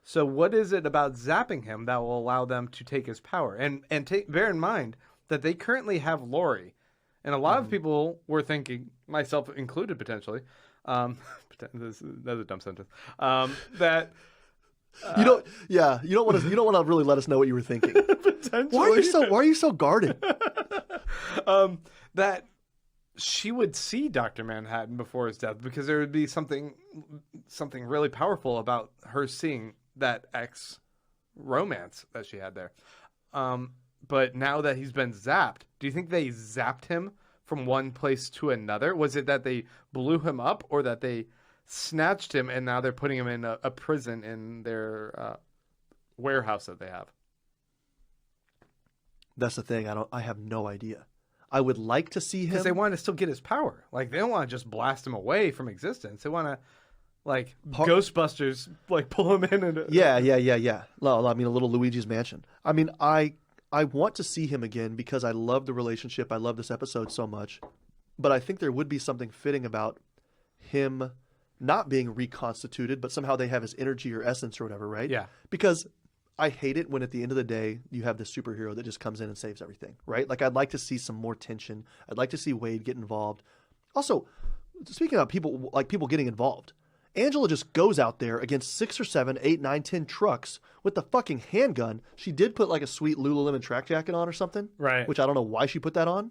So what is it about zapping him that will allow them to take his power? And bear in mind that they currently have Lori. And a lot of people were thinking, myself included potentially, that's a dumb sentence, that... you don't want to really let us know what you were thinking. Potentially. Why are you so guarded? That she would see Dr. Manhattan before his death because there would be something really powerful about her seeing that ex romance that she had there. But now that he's been zapped, do you think they zapped him from one place to another? Was it that they blew him up, or that they snatched him and now they're putting him in a prison in their warehouse that they have? That's the thing. I have no idea. I would like to see him Because they want to still get his power. Like, they don't want to just blast him away from existence. They want to, like, Ghostbusters, like, pull him in and Yeah. Well, I mean, a little Luigi's Mansion. I mean, I want to see him again because I love the relationship. I love this episode so much. But I think there would be something fitting about him not being reconstituted, but somehow they have his energy or essence or whatever, right? Yeah. Because I hate it when at the end of the day you have this superhero that just comes in and saves everything, right? Like, I'd like to see some more tension. I'd like to see Wade get involved. Also, speaking of people getting involved, Angela just goes out there against 6 or 7, 8, 9, 10 trucks with the fucking handgun. She did put like a sweet Lululemon track jacket on or something, Right. which I don't know why she put that on.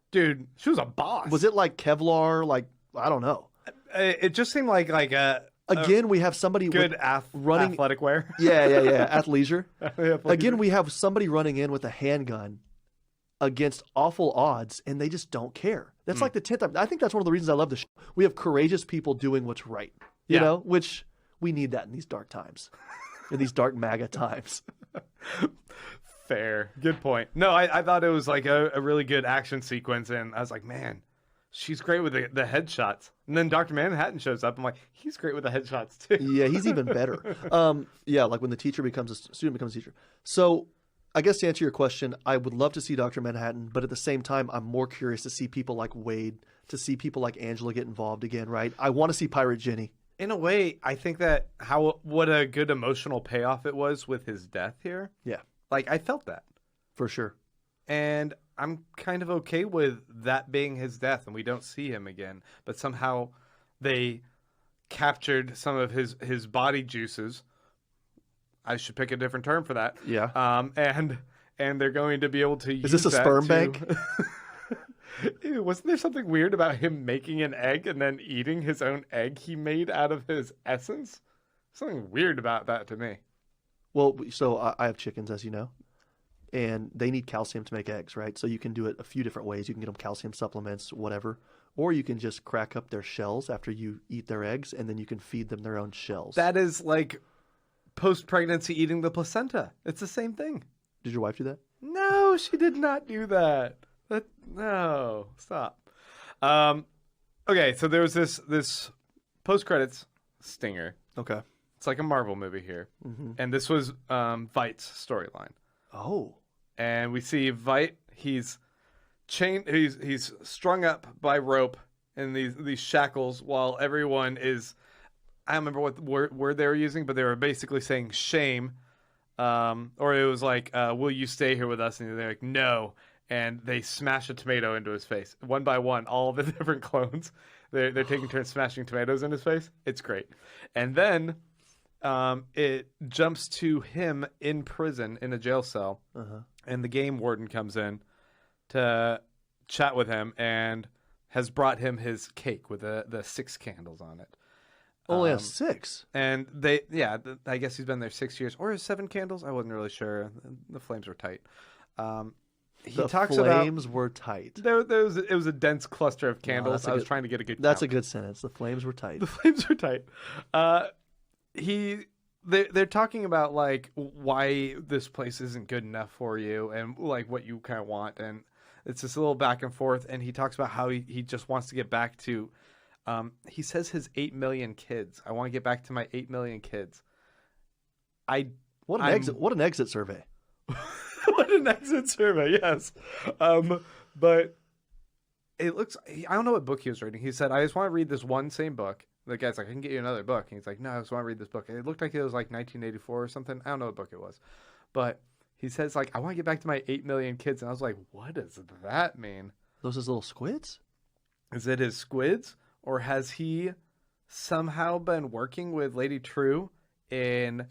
Dude, she was a boss. Was it like Kevlar? Like, I don't know. It just seemed like a Again, we have somebody good running athletic wear. Yeah, athleisure. Athleisure. Again, we have somebody running in with a handgun against awful odds, and they just don't care. That's like the 10th time. I think that's one of the reasons I love the show. We have courageous people doing what's right, you know, which we need that in these dark times, in these dark MAGA times. Fair. Good point. No, I thought it was like a really good action sequence, and I was like, man, she's great with the headshots. And then Dr. Manhattan shows up. I'm like, he's great with the headshots too. Yeah, he's even better. Like when the student becomes a teacher. So I guess to answer your question, I would love to see Dr. Manhattan, but at the same time, I'm more curious to see people like Wade, to see people like Angela get involved again, right? I want to see Pirate Jenny. In a way, I think that what a good emotional payoff it was with his death here. Yeah, Like, I felt that. for sure. And I'm kind of okay with that being his death and we don't see him again. But somehow they captured some of his body juices. I should pick a different term for that. Yeah. And they're going to be able to use Is this a that sperm to... bank? Ew, wasn't there something weird about him making an egg and then eating his own egg he made out of his essence? Something weird about that to me. Well, so I have chickens, as you know, and they need calcium to make eggs, right? So you can do it a few different ways. You can get them calcium supplements, whatever, or you can just crack up their shells after you eat their eggs, and then you can feed them their own shells. That is like post-pregnancy eating the placenta. It's the same thing. Did your wife do that? No, she did not do that. No, stop. Okay, so there was this post-credits stinger. Okay. It's like a Marvel movie here. Mm-hmm. And this was Veidt's storyline. Oh. And we see Veidt, he's chained, he's strung up by rope in these shackles while everyone is, I don't remember what word they were using, but they were basically saying shame. Or it was like, will you stay here with us? And they're like, no. And they smash a tomato into his face. One by one, all the different clones. They're taking turns smashing tomatoes in his face. It's great. And then it jumps to him in prison in a jail cell. Uh-huh. And the game warden comes in to chat with him and has brought him his cake with the 6 candles on it. Only has 6. And I guess he's been there 6 years. Or 7 candles? I wasn't really sure. The flames were tight. The flames were tight. It was a dense cluster of candles. I was trying to get a good That's count. a good sentence. The flames were tight. The flames were tight. They're talking about like why this place isn't good enough for you and like what you kind of want, and it's this little back and forth. And he talks about how he just wants to get back to. He says his 8 million kids. I want to get back to my 8 million kids. What an exit survey. What an exit survey, yes. But it looks, I don't know what book he was reading. He said, I just want to read this one same book. The guy's like, I can get you another book. And he's like, no, I just want to read this book. And it looked like it was like 1984 or something. I don't know what book it was. But he says, like, I want to get back to my 8 million kids. And I was like, what does that mean? Those his little squids? Is it his squids? Or has he somehow been working with Lady True in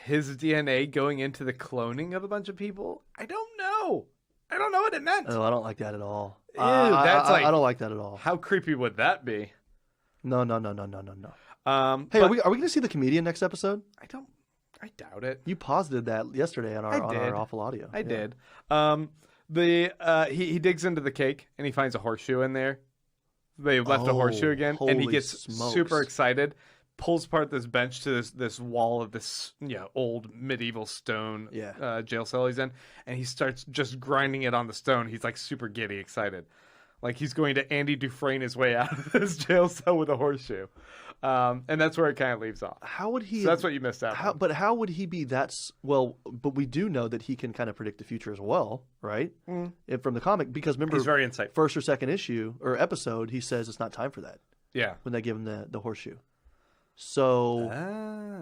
his DNA going into the cloning of a bunch of people? I don't know. I don't know what it meant. Oh, I don't like that at all. Ew, I don't like that at all. How creepy would that be? No. Hey, but, are we going to see the comedian next episode? I I doubt it. You posited that yesterday on I our did. awful audio. I Yeah. did. He digs into the cake and he finds a horseshoe in there. They left the horseshoe again, and he holy gets smokes. super excited. Pulls apart this bench to this wall of this old medieval stone jail cell he's in, and he starts just grinding it on the stone. He's like super giddy, excited, like he's going to Andy Dufresne his way out of this jail cell with a horseshoe. And that's where it kind of leaves off. How would he? So that's what you missed out on. But how would he be well? But we do know that he can kind of predict the future as well, right? From the comic, because remember, He's very insightful. First or second issue or episode, he says it's not time for that Yeah. when they give him the horseshoe. So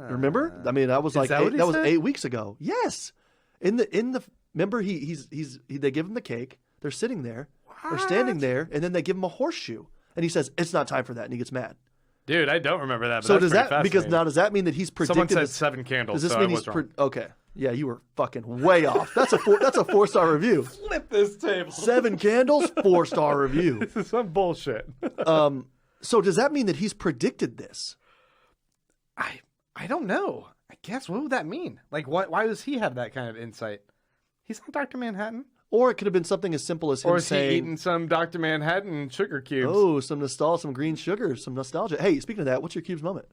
remember, I mean, that was Is that what he that was said? 8 weeks ago. Yes, in the remember they give him the cake. They're sitting there, they're standing there, and then they give him a horseshoe, and he says it's not time for that, and he gets mad. Dude, I don't remember that. But So that's does pretty that because fascinating. now does that mean that he's predicted? Someone said this, 7 candles. does this so mean I he's was wrong. okay? Yeah, you were fucking way off. That's a 4-star review. Flip this table. 7 candles, 4-star review. This is some bullshit. So does that mean that he's predicted this? I don't know. I guess what would that mean? Like, why does he have that kind of insight? He's not Dr. Manhattan. Or it could have been something as simple as him Or is he saying, eating some Dr. Manhattan sugar cubes? "Oh, some nostalgia, some green sugar, some nostalgia." Hey, speaking of that, what's your cubes moment?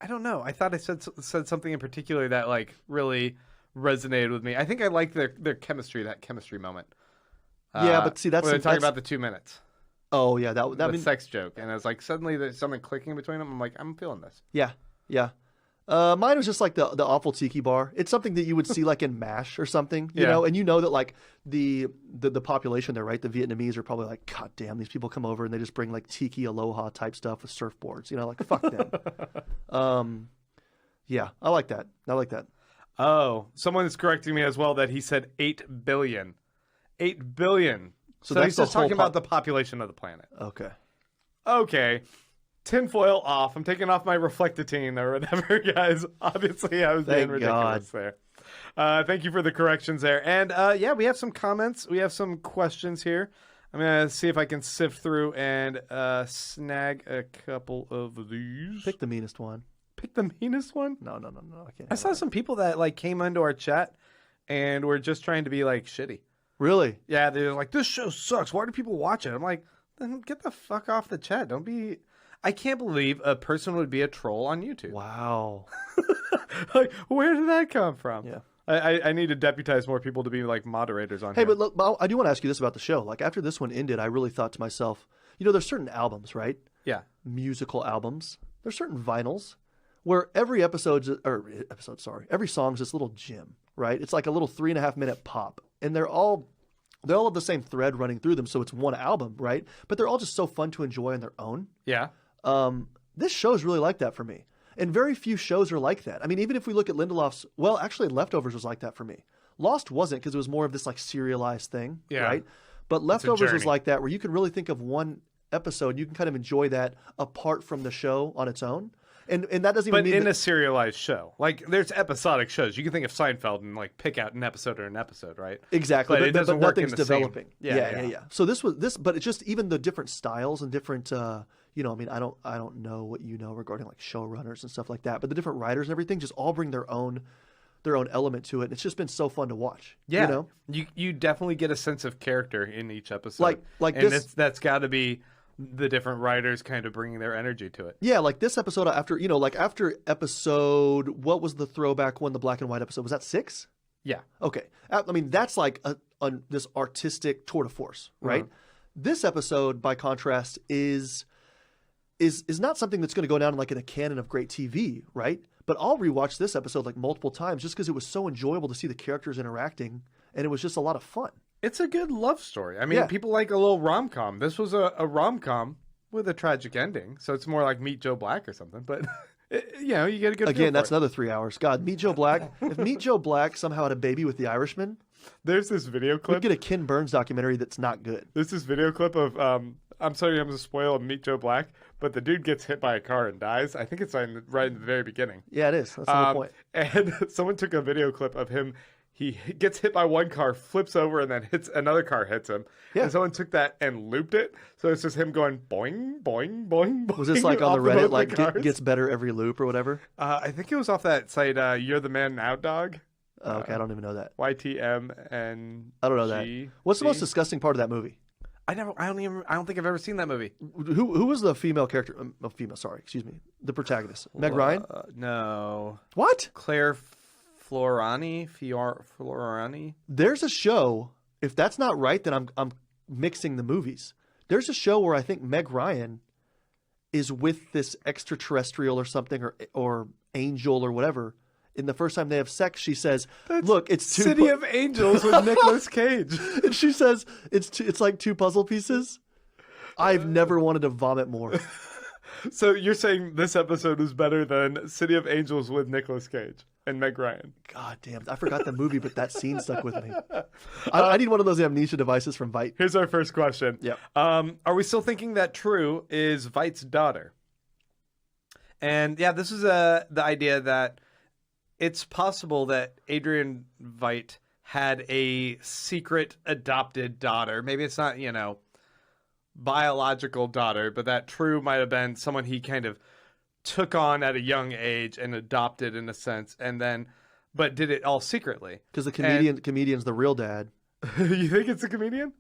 I don't know. I thought I said something in particular that like really resonated with me. I think I like their chemistry, that chemistry moment. Yeah, but see, that's where they're talking that's- about the 2 minutes. Oh yeah, that The means sex joke, and it's like suddenly there's something clicking between them. I'm like, I'm feeling this. yeah. Mine was just like the awful tiki bar. It's something that you would see like in MASH or something, you Yeah. know, and you know that like the population there, right? The Vietnamese are probably like, God damn, these people come over and they just bring like tiki aloha type stuff with surfboards, you know, like fuck them. Yeah, I like that. Oh, someone is correcting me as well that he said 8 billion. 8 billion. So that's he's the just talking whole about the population of the planet. Okay. Tinfoil off. I'm taking off my reflectitine or whatever, guys. Obviously, I was being Thank ridiculous there. Thank you for the corrections there. And yeah, we have some comments. We have some questions here. I'm going to see if I can sift through and snag a couple of these. Pick the meanest one. Pick the meanest one? No, I can't. I saw some people that like came into our chat and were just trying to be like shitty. Really? Yeah, they're like, this show sucks. Why do people watch it? I'm like, then get the fuck off the chat. Don't be. I can't believe a person would be a troll on YouTube. Wow. Like, where did that come from? Yeah. I need to deputize more people to be like moderators on Hey, here. but look, I do want to ask you this about the show. Like after this one ended, I really thought to myself, you know, there's certain albums, right? Yeah. Musical albums. There's certain vinyls where every every song's this little gem, right? It's like a little 3.5 minute pop, and they all have the same thread running through them, so it's one album, right? But they're all just so fun to enjoy on their own. Yeah. This show is really like that for me. And very few shows are like that. I mean, even if we look at Lindelof's, well, actually Leftovers was like that for me. Lost wasn't because it was more of this like serialized thing, Yeah. right? But Leftovers was journey. like that where you can really think of one episode, you can kind of enjoy that apart from the show on its own. And that doesn't even But mean in that, a serialized show, like there's episodic shows. You can think of Seinfeld and like pick out an episode, right? exactly, but it doesn't work in nothing's the same- developing. Yeah. Yeah. So but it's just even the different styles and different you know, I mean, I don't know what you know regarding like showrunners and stuff like that, but the different writers and everything just all bring their own element to it. And it's just been so fun to watch. Yeah. You know? You definitely get a sense of character in each episode. Like and this- that's got to be the different writers kind of bringing their energy to it. Yeah, like this episode after episode, what was the throwback one, the black and white episode? Was that 6? Yeah. Okay. I mean, that's like this artistic tour de force, right? This episode, by contrast, is not something that's going to go down like in a canon of great TV, right? But I'll rewatch this episode like multiple times just because it was so enjoyable to see the characters interacting, and it was just a lot of fun. It's a good love story. I mean, Yeah. people like a little rom-com. This was a rom-com with a tragic ending, so it's more like Meet Joe Black or something. But, you know, you get a good feel Again, for that's it. another 3 hours. God, Meet Joe Black. If Meet Joe Black somehow had a baby with the Irishman, There's this video we'd clip. get a Ken Burns documentary that's not good. There's this video clip of, I'm sorry I'm going to spoil Meet Joe Black, but the dude gets hit by a car and dies. I think it's right in the very beginning. Yeah, it is. That's the whole point. And someone took a video clip of him. he gets hit by one car, flips over, and then hits another car, hits him. Yeah. And someone took that and looped it. So it's just him going boing, boing, boing, boing. Was this like on the off Reddit, both like cars. gets better every loop or whatever? I think it was off that site, You're the Man Now Dog. Oh, okay, I don't even know that. YTMNG. I don't know that. What's the most disgusting part of that movie? I don't think I've ever seen that movie. Who was the female character? The protagonist. Meg Ryan? No. What? Claire Florani. There's a show. If that's not right, then I'm mixing the movies. There's a show where I think Meg Ryan is with this extraterrestrial or something, or angel or whatever. And the first time they have sex, she says, "Look, it's two City of Angels with Nicolas Cage." And she says it's like two puzzle pieces. I've never wanted to vomit more. So you're saying this episode was better than City of Angels with Nicolas Cage and Meg Ryan? God damn, I forgot the movie, but that scene stuck with me. I need one of those amnesia devices from Veidt. Here's our first question. Yeah. Are we still thinking that True is Veidt's daughter? And yeah, this is the idea that it's possible that Adrian Veidt had a secret adopted daughter. Maybe it's not, biological daughter, but that True might have been someone he kind of took on at a young age and adopted in a sense, but did it all secretly. Because the comedian's the real dad. You think it's a comedian?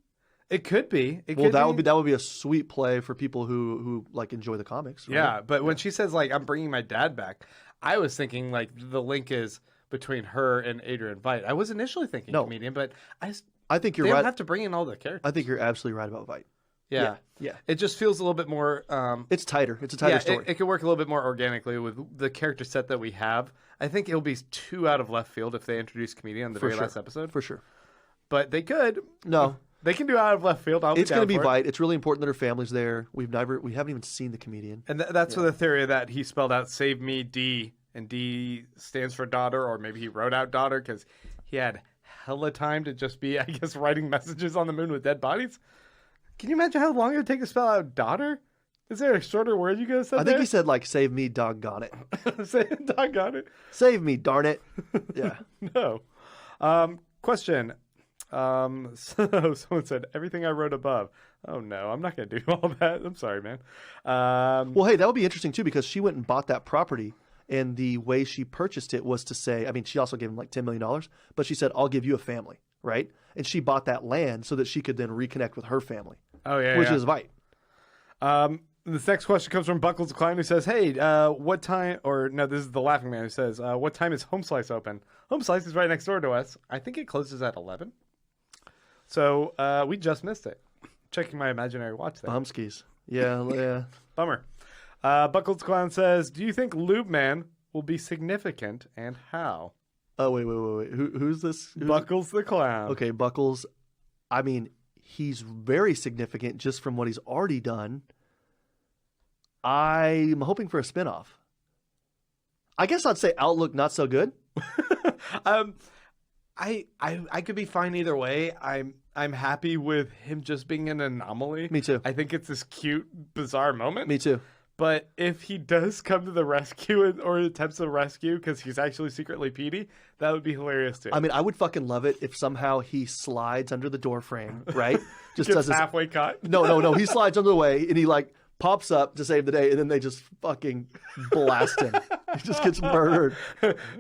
It could be. That would be a sweet play for people who like enjoy the comics. Right? Yeah, but when she says like I'm bringing my dad back, I was thinking like the link is between her and Adrian Veidt. I was initially thinking comedian, but I think you're they right. don't have to bring in all the characters. I think you're absolutely right about Veidt. Yeah. It just feels a little bit more. It's tighter. It's a tighter story. It could work a little bit more organically with the character set that we have. I think it'll be too out of left field if they introduce comedian in the very last episode. For sure. But they could. No. They can do out of left field. It's going to be Veidt. It's really important that her family's there. We haven't even seen the comedian. And that's the theory that he spelled out "Save Me D," and D stands for daughter, or maybe he wrote out daughter because he had hella time to just be, I guess, writing messages on the moon with dead bodies. Can you imagine how long it would take to spell out daughter? Is there a shorter word you could have said? I think he said like "Save me, doggone it." Say doggone it. Save me, darn it. Yeah. No. Question. So someone said everything I wrote above. Oh no, I'm not going to do all that. I'm sorry, man. Well, hey, that would be interesting too because she went and bought that property, and the way she purchased it was to say, I mean, she also gave him like $10 million, but she said, "I'll give you a family," right? And she bought that land so that she could then reconnect with her family. Oh yeah, which is Veidt. This next question comes from Buckles the Clown, who says, "Hey, what time?" Or no, this is the Laughing Man who says, "What time is Home Slice open?" Home Slice is right next door to us. I think it closes at 11. So we just missed it. Checking my imaginary watch there. Bumskis. Yeah. Bummer. Buckles the Clown says, "Do you think Lube Man will be significant, and how?" Oh wait. Who's this? Buckles the Clown. Okay, Buckles. I mean, he's very significant just from what he's already done. I'm hoping for a spinoff. I guess I'd say outlook not so good. I could be fine either way. I'm happy with him just being an anomaly. Me too. I think it's this cute, bizarre moment. Me too. But if he does come to the rescue or attempts to rescue because he's actually secretly Petey, that would be hilarious too. I mean, I would fucking love it if somehow he slides under the door frame, right? Just Gets does this halfway cut. No. He slides under the way and he like pops up to save the day, and then they just fucking blast him. He just gets murdered.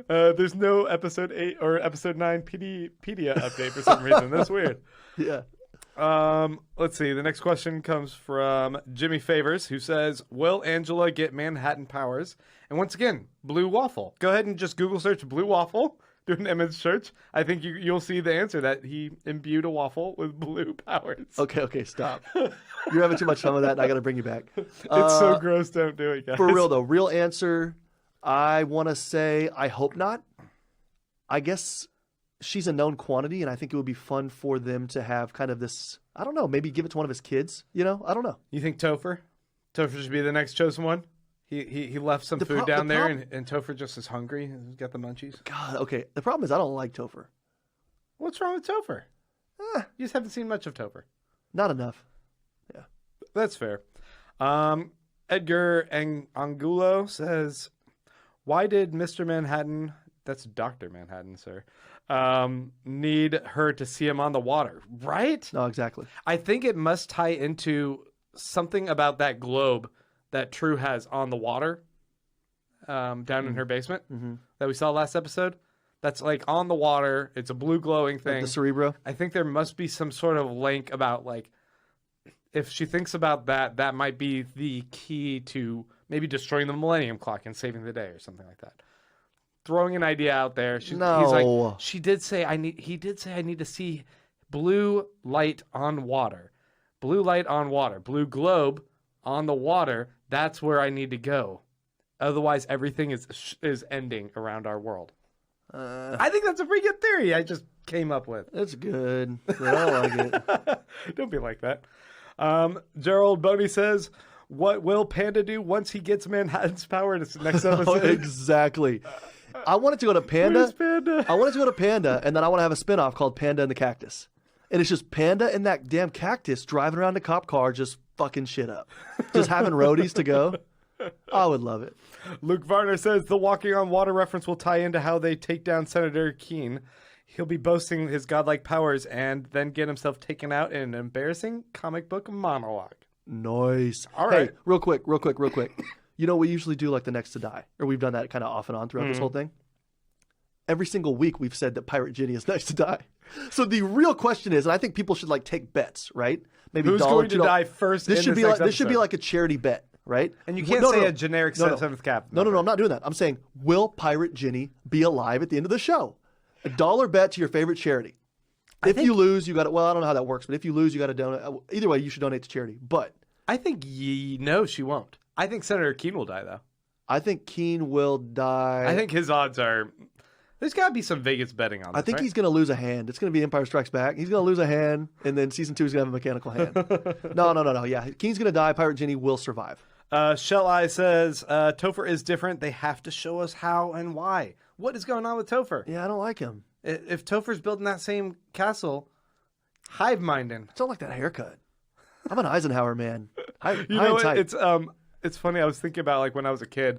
There's no episode 8 or episode 9 Pedia update for some reason. That's weird. Yeah. Let's see. The next question comes from Jimmy Favors, who says, "Will Angela get Manhattan powers?" And once again, Blue Waffle. Go ahead and just Google search Blue Waffle. Do an image search. I think you'll see the answer that he imbued a waffle with blue powers. Okay, stop. You're having too much fun with that, and I got to bring you back. It's so gross. Don't do it, guys. For real, though. Real answer, I want to say I hope not. I guess she's a known quantity, and I think it would be fun for them to have kind of this, I don't know, maybe give it to one of his kids, I don't know. You think Topher? Topher should be the next chosen one? He left some food down there, and Topher just is hungry. He's got the munchies. God, okay. The problem is I don't like Topher. What's wrong with Topher? You just haven't seen much of Topher. Not enough. Yeah. That's fair. Edgar Angulo says, "Why did Mr. Manhattan," that's Dr. Manhattan, sir, need her to see him on the water, right? No, exactly. I think it must tie into something about that globe that True has on the water down in her basement that we saw last episode. That's like on the water. It's a blue glowing thing. Like the Cerebro? I think there must be some sort of link about like, if she thinks about that, that might be the key to maybe destroying the Millennium Clock and saving the day or something like that. Throwing an idea out there. He's like, he did say I need to see blue light on water. Blue light on water. Blue globe on the water. That's where I need to go. Otherwise, everything is ending around our world. I think that's a pretty good theory I just came up with. It's good. I like it. Don't be like that. Gerald Boney says, what will Panda do once he gets Manhattan's power this next episode? Exactly. I wanted to go to Panda. Where's Panda? I wanted to go to Panda, and then I want to have a spinoff called Panda and the Cactus. And it's just Panda and that damn cactus driving around a cop car just fucking shit up. Just having roadies to go. I would love it. Luke Varner says the walking on water reference will tie into how they take down Senator Keene. He'll be boasting his godlike powers and then get himself taken out in an embarrassing comic book monologue. Nice. All right. Hey, real quick. You know, we usually do like the next to die, or we've done that kind of off and on throughout this whole thing. Every single week we've said that Pirate Ginny is next to die. So the real question is, and I think people should like take bets, right? Maybe who's going to die first? This should be like a charity bet, right? And you can't say a generic seventh cap. No, I'm not doing that. I'm saying, will Pirate Ginny be alive at the end of the show? $1 bet to your favorite charity. If you lose, you got to. Well, I don't know how that works, but if you lose, you got to donate. Either way, you should donate to charity. But I think no, she won't. I think Senator Keene will die though. I think Keene will die. I think his odds are. There's got to be some Vegas betting on this, I think right? he's going to lose a hand. It's going to be Empire Strikes Back. He's going to lose a hand, and then season 2 is going to have a mechanical hand. No. Yeah, Keene's going to die. Pirate Ginny will survive. Shell Eye says Topher is different. They have to show us how and why. What is going on with Topher? Yeah, I don't like him. If Topher's building that same castle, hive minding. I don't like that haircut. I'm an Eisenhower man. It's funny. I was thinking about like when I was a kid,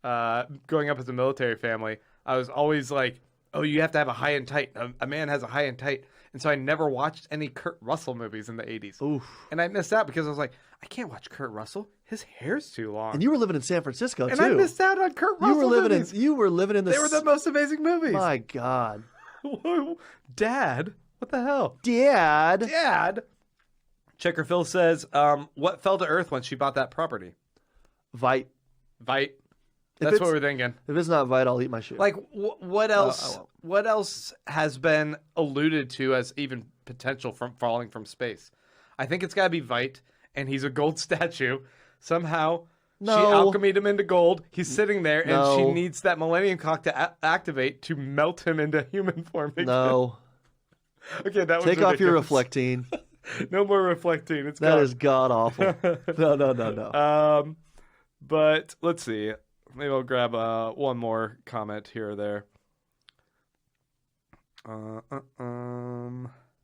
growing up as a military family. I was always like, oh, you have to have a high and tight. A man has a high and tight. And so I never watched any Kurt Russell movies in the 80s. Oof. And I missed out because I was like, I can't watch Kurt Russell. His hair's too long. And you were living in San Francisco, and too. I missed out on Kurt Russell movies. You were living in the... They were the most amazing movies. My God. Dad? What the hell? Dad? Checker Phil says, what fell to earth when she bought that property? Veidt. That's what we're thinking. If it's not Veidt, I'll eat my shit. Like, what else? What else has been alluded to as even potential from falling from space? I think it's got to be Veidt, and he's a gold statue. Somehow, she alchemied him into gold. He's sitting there, and she needs that Millennium Clock to activate to melt him into human form again. No. Okay, that was Take ridiculous. off your reflectine. No more reflectine. It's that gone. is god awful. No. But let's see. Maybe I'll grab one more comment here or there.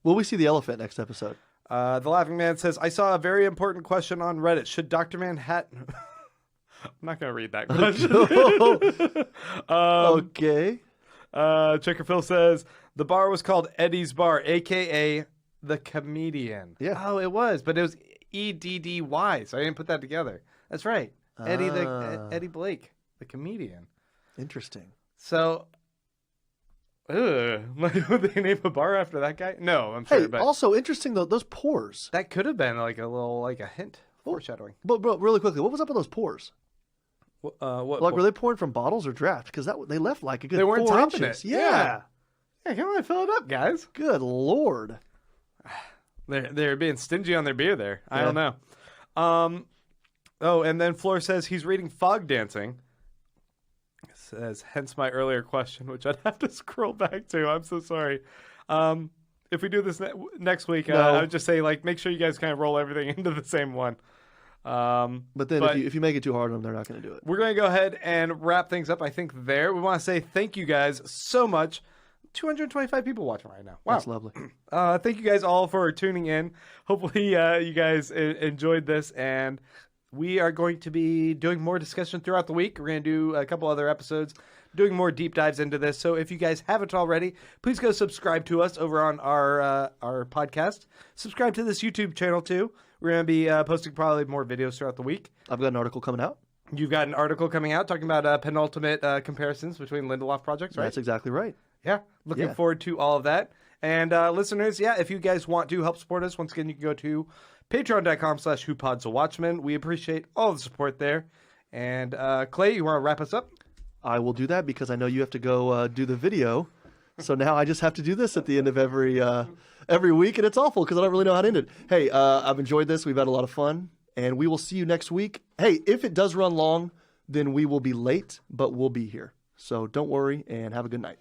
Will we see the elephant next episode? The Laughing Man says, I saw a very important question on Reddit. Should Dr. Manhattan... I'm not going to read that question. Okay. Checker Phil says, the bar was called Eddie's Bar, a.k.a. The Comedian. Yeah. Oh, it was. But it was E-D-D-Y, so I didn't put that together. That's right. Eddie Blake, the comedian. Interesting. So, would they name a bar after that guy? No, I'm sure. Hey, but also interesting though, those pores. that could have been like a hint, foreshadowing. But really quickly, what was up with those pores? What? Like, were they pouring from bottles or draft? Because they left like a good. They weren't 4 topping inches. it. Yeah. Come on, fill it up, guys. Good Lord. They're being stingy on their beer there. I don't know. Oh, and then Floor says he's reading Fog Dancing. Says, hence my earlier question, which I'd have to scroll back to. I'm so sorry. If we do this next week, I would just say, like, make sure you guys kind of roll everything into the same one. But then if you make it too hard on them, they're not going to do it. We're going to go ahead and wrap things up, I think, there. We want to say thank you guys so much. 225 people watching right now. Wow. That's lovely. Thank you guys all for tuning in. Hopefully you guys enjoyed this, and we are going to be doing more discussion throughout the week. We're going to do a couple other episodes doing more deep dives into this. So if you guys haven't already, please go subscribe to us over on our podcast. Subscribe to this YouTube channel too. We're going to be posting probably more videos throughout the week. I've got an article coming out. You've got an article coming out talking about penultimate comparisons between Lindelof projects, right? That's exactly right. Yeah. Looking forward to all of that. And listeners, if you guys want to help support us, once again, you can go to patreon.com/Who Pods the Watchmen. We appreciate all the support there. And Clay, you want to wrap us up? I will do that because I know you have to go do the video. So now I just have to do this at the end of every week, and it's awful because I don't really know how to end it. Hey, I've enjoyed this. We've had a lot of fun, and we will see you next week. Hey, if it does run long, then we will be late, but we'll be here. So don't worry, and have a good night.